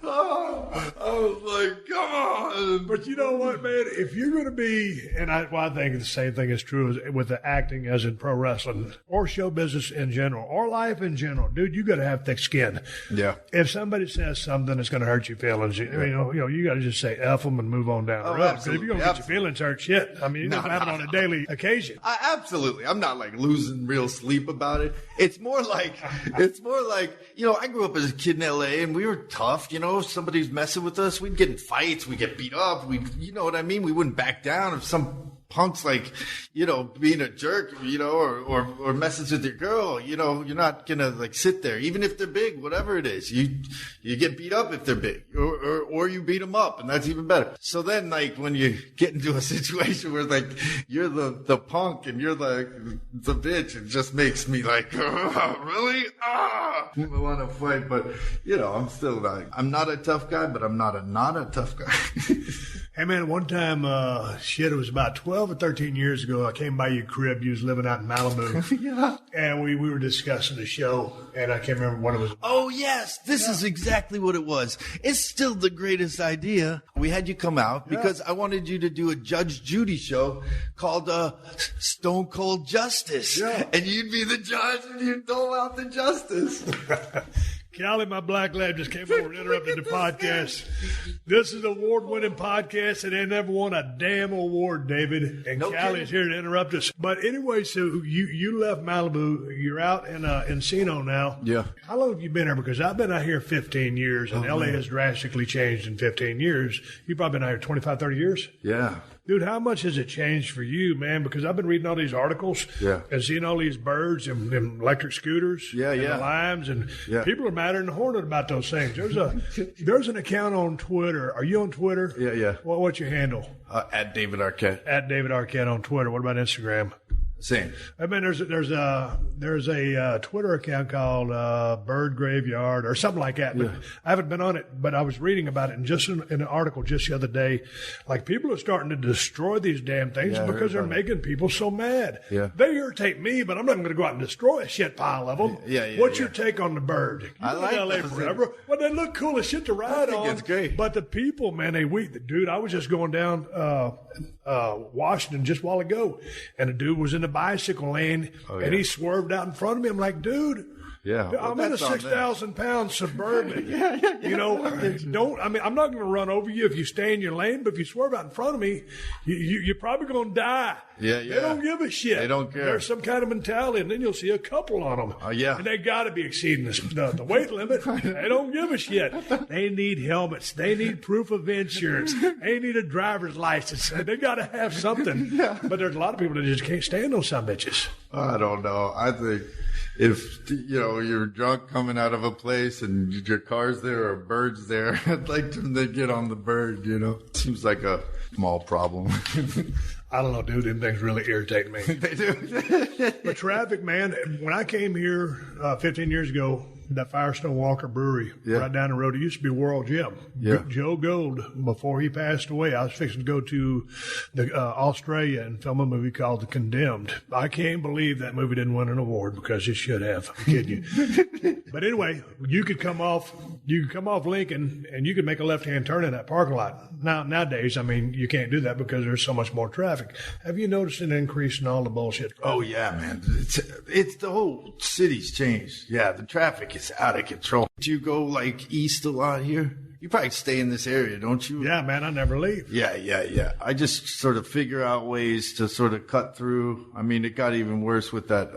Oh, I was like, come on. But you know what, man? If you're going to be, and I think the same thing is true with the acting as in pro wrestling or show business in general or life in general, dude, you got to have thick skin. Yeah. If somebody says something that's going to hurt your feelings, you know, you got to just say F them and move on down the road. Because if you're going to get your feelings hurt, shit. I mean, you're going to have it on a daily occasion. Absolutely. I'm not like losing real sleep about it. It's more like, you know, I grew up as a kid in LA and we were tough. You know, if somebody's messing with us, we'd get in fights, we'd get beat up. You know what I mean? We wouldn't back down if some punk's like, you know, being a jerk, you know, or messes with your girl. You know, you're not gonna like sit there, even if they're big, whatever it is. You get beat up if they're big, or you beat them up, and that's even better. So then, like, when you get into a situation where like you're the punk and you're the bitch, it just makes me like, oh, really? I want to fight, but you know, I'm not a tough guy, but I'm not a tough guy. Hey, man, one time, it was about 12 or 13 years ago, I came by your crib. You was living out in Malibu. Yeah. And we were discussing the show, and I can't remember what it was. Oh, yes. This is exactly what it was. It's still the greatest idea. We had you come out because I wanted you to do a Judge Judy show called Stone Cold Justice. Yeah. And you'd be the judge, and you'd dole out the justice. Callie, my black lad, just came over and interrupted the podcast. This is an award-winning podcast, and they never won a damn award, David. And no Callie's here to interrupt us. But anyway, so you left Malibu. You're out in Encino now. Yeah. How long have you been here? Because I've been out here 15 years, and LA has drastically changed in 15 years. You've probably been out here 25, 30 years? Yeah. Dude, how much has it changed for you, man? Because I've been reading all these articles and seeing all these birds and electric scooters and the limes, and people are madder than hornet about those things. There's an account on Twitter. Are you on Twitter? Yeah. What's your handle? At David Arquette. At David Arquette on Twitter. What about Instagram? Same. I mean, there's a Twitter account called Bird Graveyard or something like that. But I haven't been on it, but I was reading about it, and just in an article just the other day, like people are starting to destroy these damn things because they're making people so mad. Yeah. They irritate me, but I'm not going to go out and destroy a shit pile of them. What's your take on the Bird? You've I like LA forever. Well, they look cool as shit to ride on. It's great. But the people, man, they weak. Dude, I was just going down Washington just a while ago, and a dude was in the bicycle lane, and he swerved out in front of me. I'm like, dude. Yeah, I'm in a 6,000-pound Suburban. You know, I'm not going to run over you if you stay in your lane, but if you swerve out in front of me, you're probably going to die. Yeah. They don't give a shit. They don't care. There's some kind of mentality, and then you'll see a couple on them. And they got to be exceeding the weight limit. They don't give a shit. They need helmets. They need proof of insurance. They need a driver's license. They got to have something. But there's a lot of people that just can't stand those son bitches. I don't know. I think if, you're drunk coming out of a place and your car's there or a bird's there, I'd like them to get on the bird, Seems like a small problem. I don't know, dude. Them things really irritate me. They do. But traffic, man, when I came here 15 years ago, that Firestone Walker Brewery right down the road, it used to be World Gym. Joe Gold, before he passed away, I was fixing to go to Australia and film a movie called The Condemned. I can't believe that movie didn't win an award, because it should have. I'm kidding you. But anyway, you could come off Lincoln and you could make a left-hand turn in that parking lot. Nowadays, you can't do that because there's so much more traffic. Have you noticed an increase in all the bullshit traffic? Oh yeah, man. It's the whole city's changed. Yeah, the traffic is out of control. Do you go east a lot here? You probably stay in this area, don't you? Yeah, man, I never leave. Yeah. I just sort of figure out ways to sort of cut through. It got even worse with that,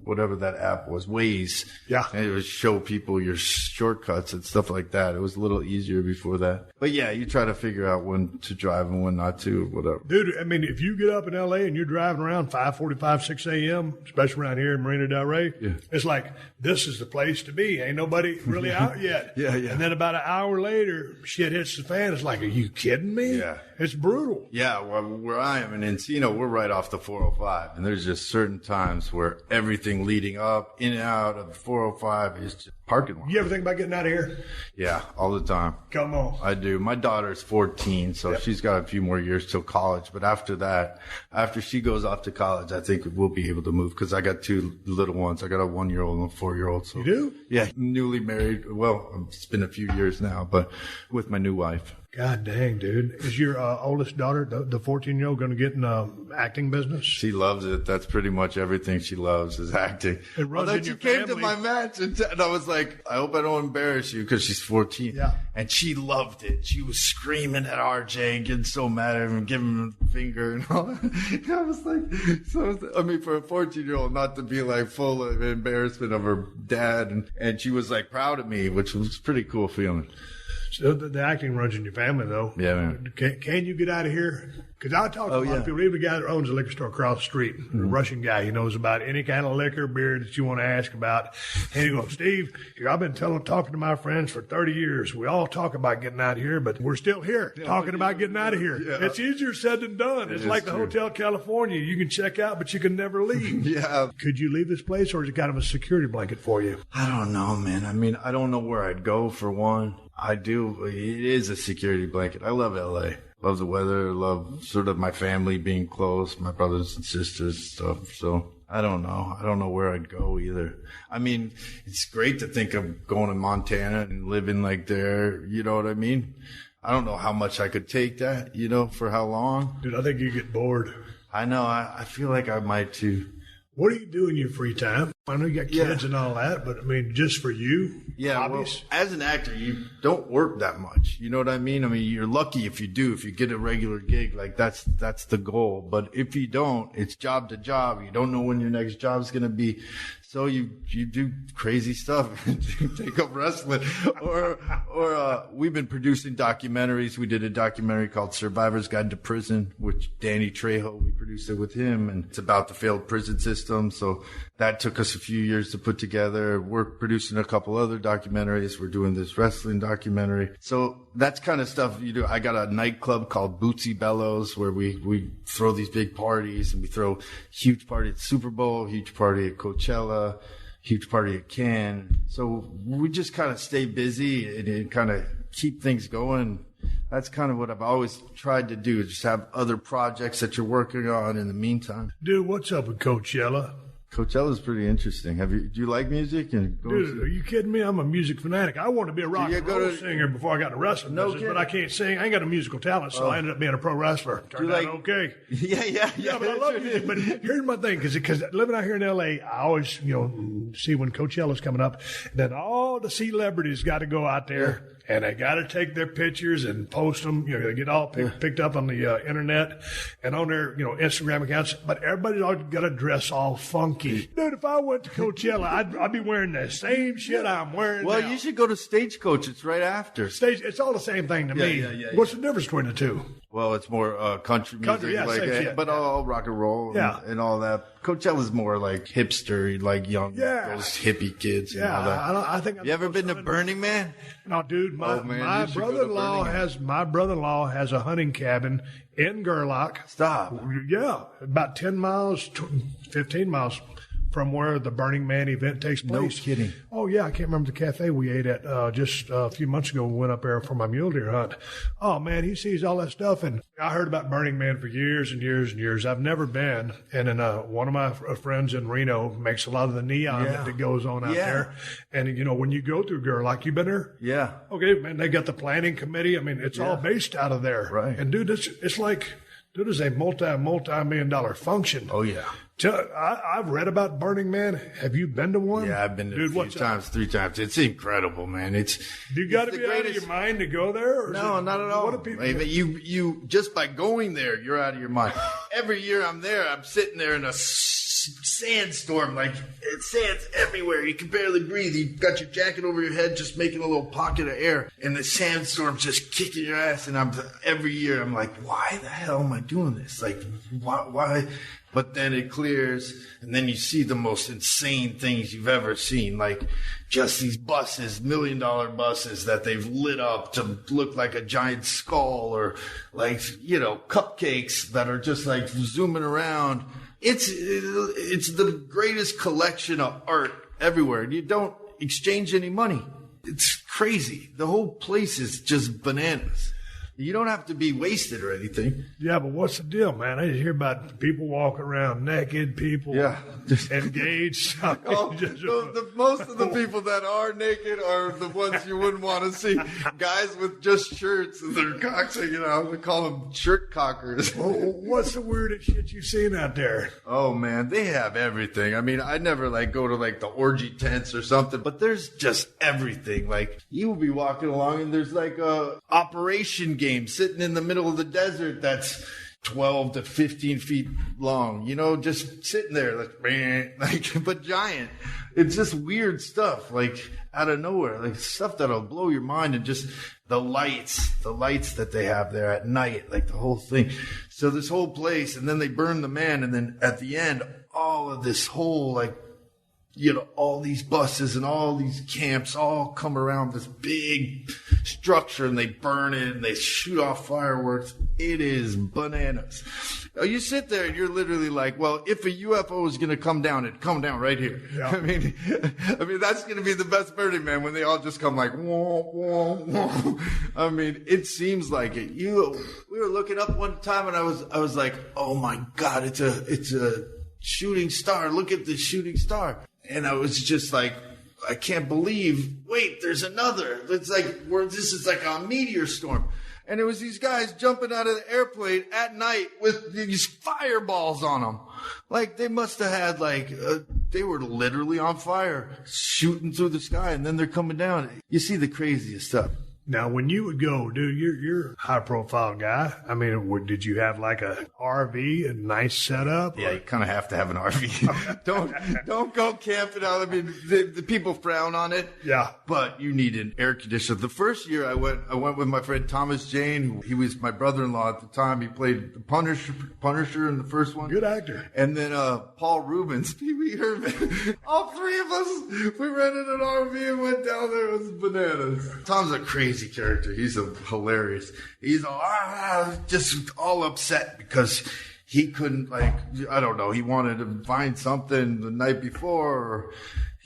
whatever that app was, Waze. Yeah. And it would show people your shortcuts and stuff like that. It was a little easier before that. But yeah, you try to figure out when to drive and when not to, whatever. Dude, if you get up in L.A. and you're driving around 5:45, 6 a.m., especially around here in Marina Del Rey, it's like, this is the place to be. Ain't nobody really out yet. Yeah. And then about an hour later, shit hits the fan. It's like, are you kidding me? Yeah. It's brutal. Yeah, well, where I am in Encino, we're right off the 405, and there's just certain times where everything leading up, in and out of the 405 is just parking lot. You ever think about getting out of here? Yeah, all the time. Come on. I do. My daughter's 14, so she's got a few more years till college. But after that, after she goes off to college, I think we'll be able to move, because I got two little ones. I got a 1-year-old and a 4-year-old. So. You do? Yeah, newly married. Well, it's been a few years now, but with my new wife. God dang, dude. Is your oldest daughter, the 14-year-old, going to get in the acting business? She loves it. That's pretty much everything she loves is acting. It runs in your family. She came to my match, and I was like, I hope I don't embarrass you, because she's 14. Yeah. And she loved it. She was screaming at RJ and getting so mad at him and giving him the finger and all that. I was like, for a 14-year-old not to be full of embarrassment of her dad. And she was proud of me, which was a pretty cool feeling. So the acting runs in your family, though. Yeah, man. Can you get out of here? Because I talk to a lot of people. Even the guy that owns a liquor store across the street, a Russian guy, he knows about any kind of liquor, beer that you want to ask about. And he goes, Steve, I've been talking to my friends for 30 years. We all talk about getting out of here, but we're still here talking about getting out of here. Yeah. It's easier said than done. It's like the Hotel California. You can check out, but you can never leave. Yeah. Could you leave this place, or is it kind of a security blanket for you? I don't know, man. I don't know where I'd go, for one. I do. It is a security blanket. I love LA. Love the weather. Love sort of my family being close, my brothers and sisters and stuff. So I don't know. I don't know where I'd go either. It's great to think of going to Montana and living there. You know what I mean? I don't know how much I could take that, for how long. Dude, I think you get bored. I know. I feel like I might too. What do you do in your free time? I know you got kids and all that, but just for you, hobbies? Well, as an actor, you don't work that much. You know what I mean? You're lucky if you do. If you get a regular gig, that's the goal. But if you don't, it's job to job. You don't know when your next job is going to be. So you do crazy stuff. You take up wrestling, or we've been producing documentaries. We did a documentary called Survivor's Guide to Prison, which Danny Trejo, we produced it with him, and it's about the failed prison system. So that took us a few years to put together. We're producing a couple other documentaries. We're doing this wrestling documentary. So that's kind of stuff you do. I got a nightclub called Bootsy Bellows, where we throw these big parties, and we throw huge party at Super Bowl, huge party at Coachella, huge party at Cannes. So we just kind of stay busy and kind of keep things going. That's kind of what I've always tried to do, just have other projects that you're working on in the meantime. Dude, what's up with Coachella? Coachella's pretty interesting. Do you like music? And Dude, are you kidding me? I'm a music fanatic. I wanted to be a rock and roll singer before I got into wrestling business, but I can't sing. I ain't got a musical talent, so I ended up being a pro wrestler. Turned out okay. Yeah, but I love music. But here's my thing, because living out here in L.A., I always, see when Coachella's coming up, then all the celebrities got to go out there. Yeah. And they got to take their pictures and post them. They get all picked up on the internet and on their, Instagram accounts. But everybody's all got to dress all funky. Dude, if I went to Coachella, I'd be wearing the same shit I'm wearing now. You should go to Stagecoach. It's right after. It's all the same thing to me. What's the difference between the two? Well, it's more country music, but all rock and roll and all that. Coachella's more like hipster, like young, those hippie kids. And all that. I think. You ever been to Burning Man? No, dude. My brother-in-law has a hunting cabin in Gerlach. Stop. Yeah, about 10 miles, 15 miles from where the Burning Man event takes place. No kidding. Oh, yeah. I can't remember the cafe we ate at just a few months ago. We went up there for my mule deer hunt. Oh, man, he sees all that stuff. And I heard about Burning Man for years and years and years. I've never been. And then one of my friends in Reno makes a lot of the neon that goes on out there. And, when you go through Gerlach, you been there? Yeah. Okay, man, they got the planning committee. I mean, it's all based out of there. Right. And, dude, it's like, it's a multi-million-dollar function. Oh, yeah. I've read about Burning Man. Have you been to one? Yeah, I've been to a few times, 3 times. It's incredible, man. Do you got to be out of your mind to go there? No, not at all. What do people you just by going there, you're out of your mind. Every year I'm there, I'm sitting there in a sandstorm, like sand's everywhere. You can barely breathe. You got your jacket over your head, just making a little pocket of air, and the sandstorm's just kicking your ass. And every year I'm like, why the hell am I doing this? Like, why? But then it clears, and then you see the most insane things you've ever seen, like just these buses, $1 million buses that they've lit up to look like a giant skull, or like, cupcakes that are just like zooming around. It's the greatest collection of art everywhere. And you don't exchange any money. It's crazy. The whole place is just bananas. You don't have to be wasted or anything. Yeah, but what's the deal, man? I just hear about people walking around naked, people engaged. Most of the people that are naked are the ones you wouldn't want to see. Guys with just shirts and their cocks hanging out. We call them shirt cockers. Well, what's the weirdest shit you've seen out there? Oh, man, they have everything. I mean, I never go to the orgy tents or something, but there's just everything. Like, you will be walking along and there's a operation game sitting in the middle of the desert that's 12 to 15 feet long, just sitting there but giant. It's just weird stuff, out of nowhere, stuff that'll blow your mind. And just the lights that they have there at night, the whole thing. So this whole place, and then they burn the man, and then at the end, all of this whole all these buses and all these camps all come around this big structure, and they burn it and they shoot off fireworks. It is bananas. You sit there and you're literally like, well, if a UFO is going to come down, it'd come down right here. Yeah. I mean, that's going to be the best Burning Man, when they all just come whoa, whoa, whoa. I mean, it seems like it. We were looking up one time, and I was like, oh my God, it's a shooting star. Look at this shooting star. And I was just like, I can't believe, wait, there's another. It's this is like a meteor storm. And it was these guys jumping out of the airplane at night with these fireballs on them. They must have had they were literally on fire, shooting through the sky, and then they're coming down. You see the craziest stuff. Now, when you would go, dude, you're a high-profile guy. I mean, did you have a RV, a nice setup? Yeah, you kind of have to have an RV. Don't go camping out. I mean, the people frown on it. Yeah, but you need an air conditioner. The first year I went with my friend Thomas Jane. He was my brother-in-law at the time. He played the Punisher in the first one. Good actor. And then Paul Rubens, Pee Wee Herman. All 3 of us, we rented an RV and went down there. It was bananas. Tom's a crazy character. He's hilarious. He's just all upset because he couldn't, I don't know, he wanted to find something the night before, or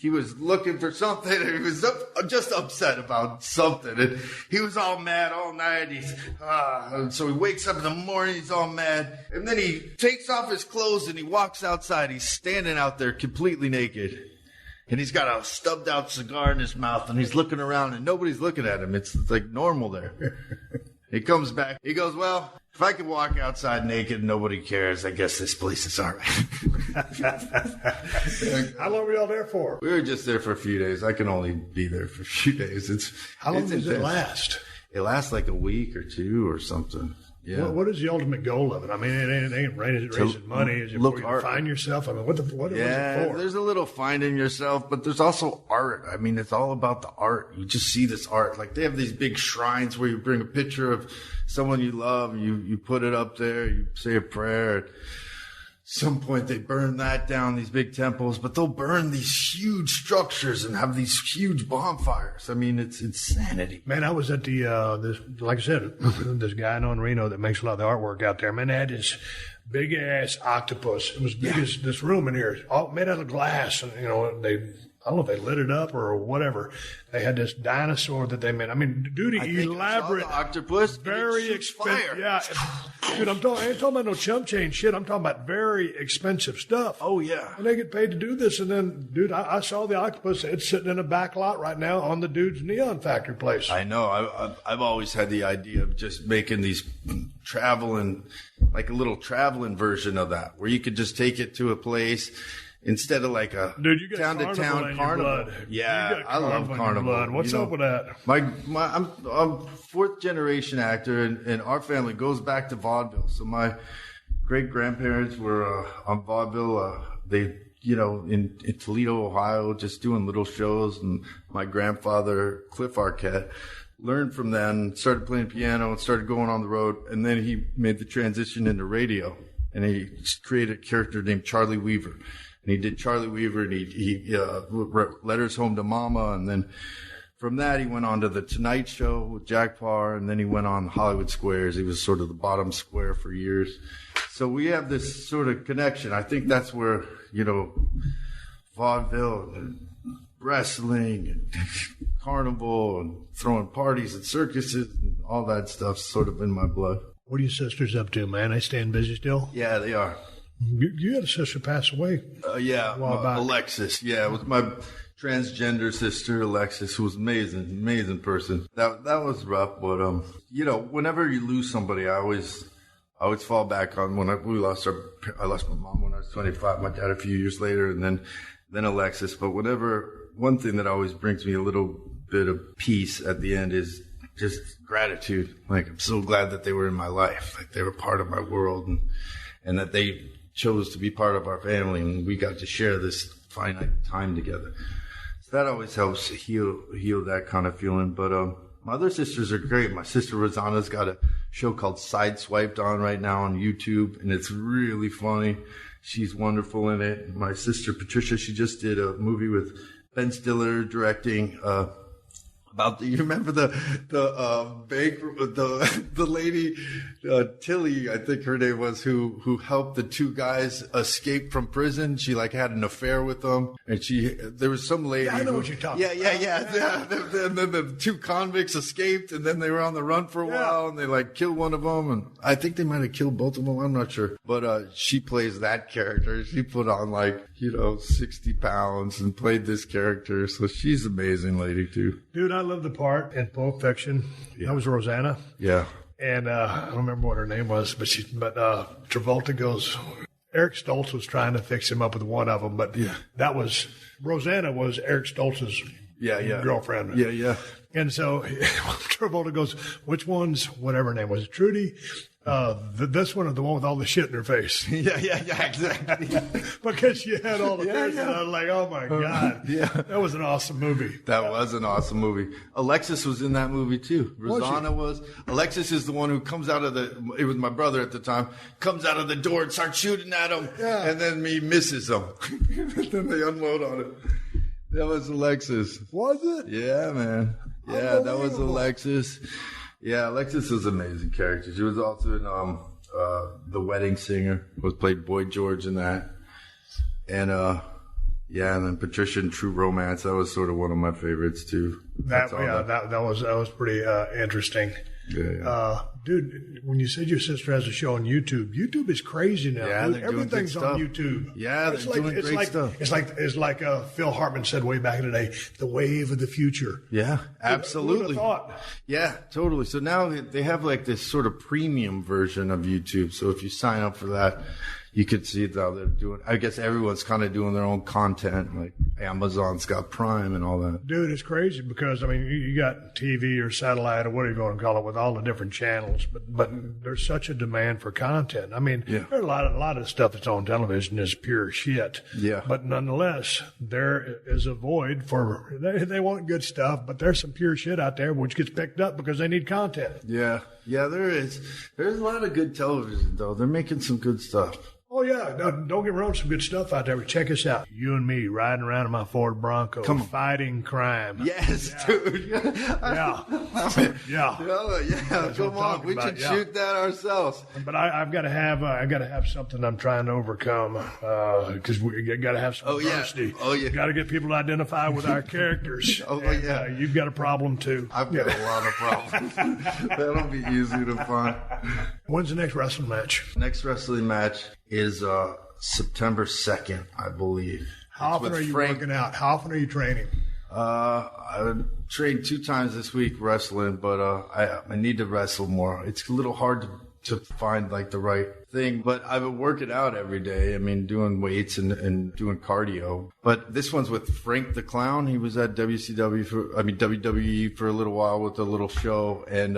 he was looking for something, and he was just upset about something, and he was all mad all night. And so he wakes up in the morning, he's all mad, and then he takes off his clothes and he walks outside. He's standing out there completely naked, and he's got a stubbed out cigar in his mouth, and he's looking around, and nobody's looking at him. It's like normal there. He comes back. He goes, well, if I can walk outside naked and nobody cares, I guess this place is all right. How long were y'all there for? We were just there for a few days. I can only be there for a few days. How long does it last? It lasts like a week or two or something. Yeah. What is the ultimate goal of it? I mean, it ain't raising money. Is it for you to find yourself? I mean, what is it for? There's a little finding yourself, but there's also art. I mean, it's all about the art. You just see this art. Like, they have these big shrines where you bring a picture of someone you love, you put it up there, you say a prayer. At some point, they burn that down, these big temples, but they'll burn these huge structures and have these huge bonfires. I mean, it's insanity. Man, I was at like I said, this guy I know in Reno that makes a lot of the artwork out there. Man, they had this big ass octopus. It was big as this room in here, all made out of glass. And, I don't know if they lit it up or whatever. They had this dinosaur that they made. I mean, elaborate, octopus, very expensive. Yeah, dude, I ain't talking about no chump change shit. I'm talking about very expensive stuff. Oh yeah, and they get paid to do this. And then, dude, I saw the octopus. It's sitting in a back lot right now on the dude's Neon Factory place. I know. I've always had the idea of just making these traveling, like a little traveling version of that, where you could just take it to a place. Instead of like a town-to-town carnival. Yeah, I love carnival. What's up with that? I'm a fourth-generation actor, and our family goes back to vaudeville. So my great-grandparents were on vaudeville. They, in Toledo, Ohio, just doing little shows. And my grandfather, Cliff Arquette, learned from them, started playing piano, and started going on the road. And then he made the transition into radio, and he created a character named Charlie Weaver. And he did Charlie Weaver, and he wrote Letters Home to Mama. And then from that, he went on to The Tonight Show with Jack Parr. And then he went on Hollywood Squares. He was sort of the bottom square for years. So we have this sort of connection. I think that's where, vaudeville and wrestling and carnival and throwing parties at circuses and all that stuff's sort of in my blood. What are your sisters up to, man? They staying busy still? Yeah, they are. You had a sister pass away. Alexis. Yeah, it was my transgender sister, Alexis, who was amazing person. That was rough, but whenever you lose somebody, I always fall back on when I lost my mom when I was 25, my dad a few years later, and then Alexis. But one thing that always brings me a little bit of peace at the end is just gratitude. Like, I'm so glad that they were in my life, like they were part of my world, and that they chose to be part of our family, and we got to share this finite time together. So that always helps heal that kind of feeling. But my other sisters are great. My sister Rosanna's got a show called Sideswiped on right now on YouTube, and it's really funny. She's wonderful in it. My sister Patricia, she just did a movie with Ben Stiller directing. You remember the lady Tilly, I think her name was, who helped the two guys escape from prison. She had an affair with them, and there was some lady. Yeah, I know what you're talking about. Yeah. And then the two convicts escaped, and then they were on the run for a while, and they killed one of them, and I think they might have killed both of them. I'm not sure, but she plays that character. She put on 60 pounds and played this character, so she's an amazing lady too. Dude, I love the part in Pulp Fiction. Yeah. That was Rosanna. Yeah. And I don't remember what her name was, but Travolta goes, Eric Stoltz was trying to fix him up with one of them, but Rosanna was Eric Stoltz's girlfriend. Yeah. And so Travolta goes, which one's whatever her name was, Trudy? This one or the one with all the shit in her face? Yeah, exactly. Because she had all the things, and I was like, oh my God. Yeah. That was an awesome movie. That was an awesome movie. Alexis was in that movie too. Rosanna was. Alexis is the one who comes out of it was my brother at the time, comes out of the door and starts shooting at him, and then he misses him. Then they unload on him. That was Alexis. Was it? Yeah, man. Yeah, that was Alexis. Yeah, Alexis was an amazing character. She was also in The Wedding Singer. Played Boy George in that. And Yeah, and then Patricia and True Romance, that was sort of one of my favorites too. That was pretty interesting. Yeah. Dude, when you said your sister has a show on YouTube, YouTube is crazy now. Yeah, dude. Everything's on YouTube. Yeah, they're doing great stuff. It's like Phil Hartman said way back in the day, the wave of the future. Yeah, absolutely. Who would have thought? Yeah, totally. So now they have like this sort of premium version of YouTube. So if you sign up for that, you could see how they're doing. I guess everyone's kind of doing their own content. Like Amazon's got Prime and all that. Dude, it's crazy because, I mean, you got TV or satellite or whatever you going to call it with all the different channels, but there's such a demand for content. I mean, there's a lot of stuff that's on television is pure shit. Yeah. But nonetheless, there is a void for, they want good stuff, but there's some pure shit out there which gets picked up because they need content. Yeah. Yeah, there is. There's a lot of good television, though. They're making some good stuff. Oh, yeah. No, don't get me wrong. Some good stuff out there. But check us out. You and me riding around in my Ford Bronco. Fighting crime. Yes, dude. Yeah. Come on. We should shoot that ourselves. But I've got to have something I'm trying to overcome because we got to have some diversity. Oh, yeah. Got to get people to identify with our characters. You've got a problem, too. I've got a lot of problems. That'll be easy to find. When's the next wrestling match? Next wrestling match is September 2nd, I believe. How often are you working out? How often are you training? I trained 2 times this week wrestling, but I need to wrestle more. It's a little hard to find like the right thing, but I've been working out every day. I mean, doing weights and doing cardio. But this one's with Frank the Clown. He was at WWE for a little while with a little show, and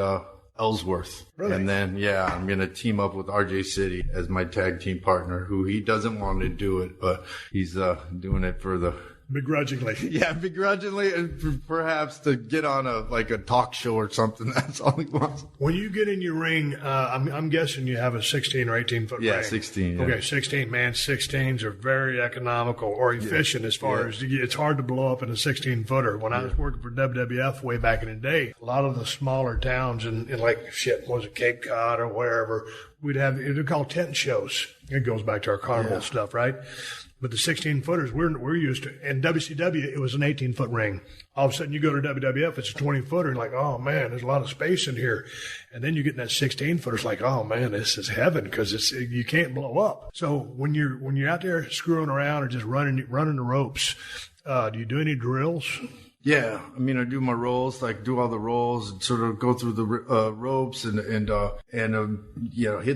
Ellsworth. Really? And then, I'm going to team up with RJ City as my tag team partner, who he doesn't want to do it, but he's doing it for the... Begrudgingly. Yeah, begrudgingly, and perhaps to get on a talk show or something. That's all he wants. When you get in your ring, I'm guessing you have a 16 or 18 foot ring. Yeah, 16. Yeah. Okay, 16. Man, 16s are very economical or efficient as far as it's hard to blow up in a 16 footer. When I was working for WWF way back in the day, a lot of the smaller towns in Cape Cod or wherever, they're called tent shows. It goes back to our carnival stuff, right? But the 16 footers we're used to. In WCW, it was an 18 foot ring. All of a sudden you go to WWF, it's a 20 footer, and like, oh man, there's a lot of space in here. And then you get in that 16 footer, it's like, oh man, this is heaven because you can't blow up. So when you're out there screwing around or just running the ropes, do you do any drills? Yeah, I mean, I do my rolls, like do all the rolls and sort of go through the ropes and hit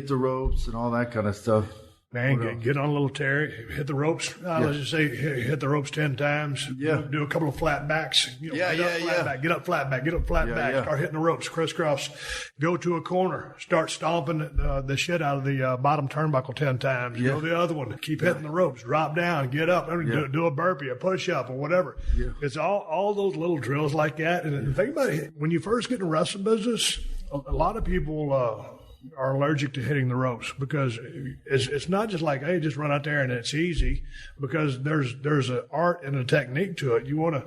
the ropes and all that kind of stuff. Man, get on a little tear, hit the ropes. Let's just say hit the ropes 10 times. Yeah. Do a couple of flat backs. Get up, flat back. Start hitting the ropes, crisscross. Go to a corner. Start stomping the shit out of the bottom turnbuckle 10 times. Go the other one. Keep hitting the ropes. Drop down. Get up. Do a burpee, a push-up, or whatever. Yeah. It's all those little drills like that. And think about it. When you first get in the wrestling business, a lot of people are allergic to hitting the ropes because it's not just like, hey, just run out there and it's easy, because there's an art and a technique to it. You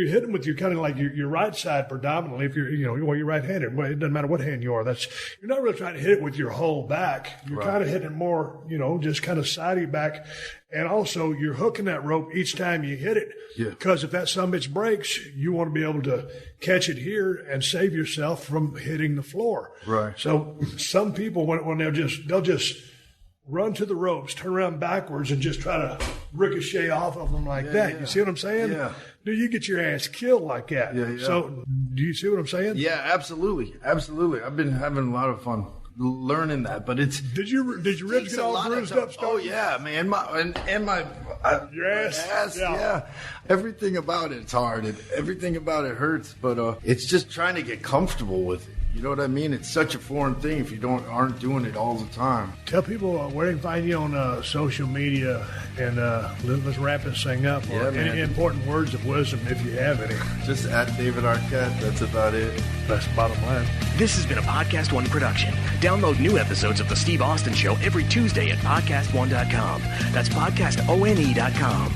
hit them with your kind of like your right side predominantly. If you're right-handed, well, it doesn't matter what hand you are. You're not really trying to hit it with your whole back. You're kind of hitting it more, just kind of sidey back. And also, you're hooking that rope each time you hit it. Yeah. Because if that sumbitch breaks, you want to be able to catch it here and save yourself from hitting the floor. Right. So some people, when they'll just run to the ropes, turn around backwards, and just try to ricochet off of them like that. Yeah. You see what I'm saying? Yeah. Dude, you get your ass killed like that. Yeah. So do you see what I'm saying? Yeah, absolutely. Absolutely. I've been having a lot of fun learning that, but it's did your ribs get all bruised up? Oh yeah, man, your ass. Yeah, everything about it's hard. Everything about it hurts, but it's just trying to get comfortable with it. You know what I mean? It's such a foreign thing if you aren't doing it all the time. Tell people where they can find you on social media, and let's wrap this thing up. Yeah, any important words of wisdom, if you have any. Just at David Arquette. That's about it. That's the bottom line. This has been a PodcastOne production. Download new episodes of The Steve Austin Show every Tuesday at PodcastOne.com. That's PodcastOne.com.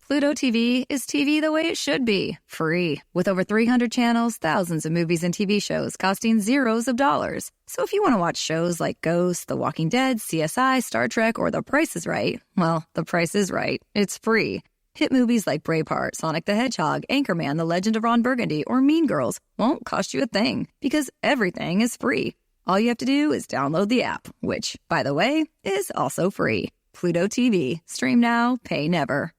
Pluto TV is TV the way it should be, free. With over 300 channels, thousands of movies and TV shows costing zeros of dollars. So if you want to watch shows like Ghost, The Walking Dead, CSI, Star Trek, or The Price is Right, well, The Price is Right. It's free. Hit movies like Braveheart, Sonic the Hedgehog, Anchorman, The Legend of Ron Burgundy, or Mean Girls won't cost you a thing, because everything is free. All you have to do is download the app, which, by the way, is also free. Pluto TV. Stream now, pay never.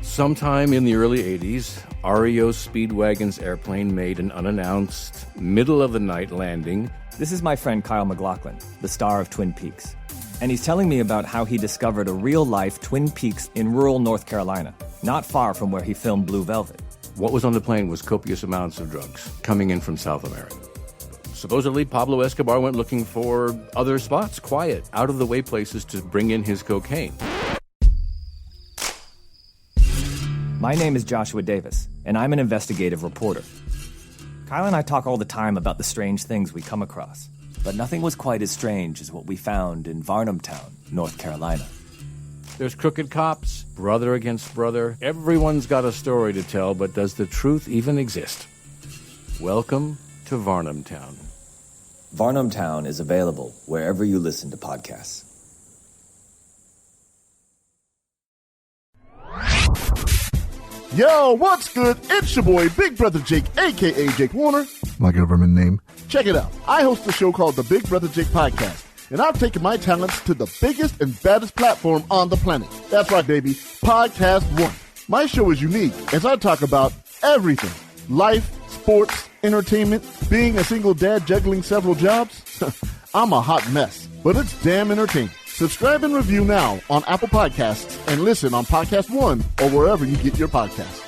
Sometime in the early 80s, REO Speedwagon's airplane made an unannounced, middle-of-the-night landing. This is my friend Kyle MacLachlan, the star of Twin Peaks. And he's telling me about how he discovered a real-life Twin Peaks in rural North Carolina, not far from where he filmed Blue Velvet. What was on the plane was copious amounts of drugs coming in from South America. Supposedly, Pablo Escobar went looking for other spots, quiet, out-of-the-way places to bring in his cocaine. My name is Joshua Davis, and I'm an investigative reporter. Kyle and I talk all the time about the strange things we come across, but nothing was quite as strange as what we found in Varnamtown, North Carolina. There's crooked cops, brother against brother. Everyone's got a story to tell, but does the truth even exist? Welcome to Varnamtown. Varnamtown is available wherever you listen to podcasts. Yo, what's good? It's your boy, Big Brother Jake, a.k.a. Jake Warner. My government name. Check it out. I host a show called the Big Brother Jake Podcast, and I've taken my talents to the biggest and baddest platform on the planet. That's right, baby. PodcastOne. My show is unique as I talk about everything. Life, sports, entertainment, being a single dad juggling several jobs. I'm a hot mess, but it's damn entertaining. Subscribe and review now on Apple Podcasts and listen on PodcastOne or wherever you get your podcasts.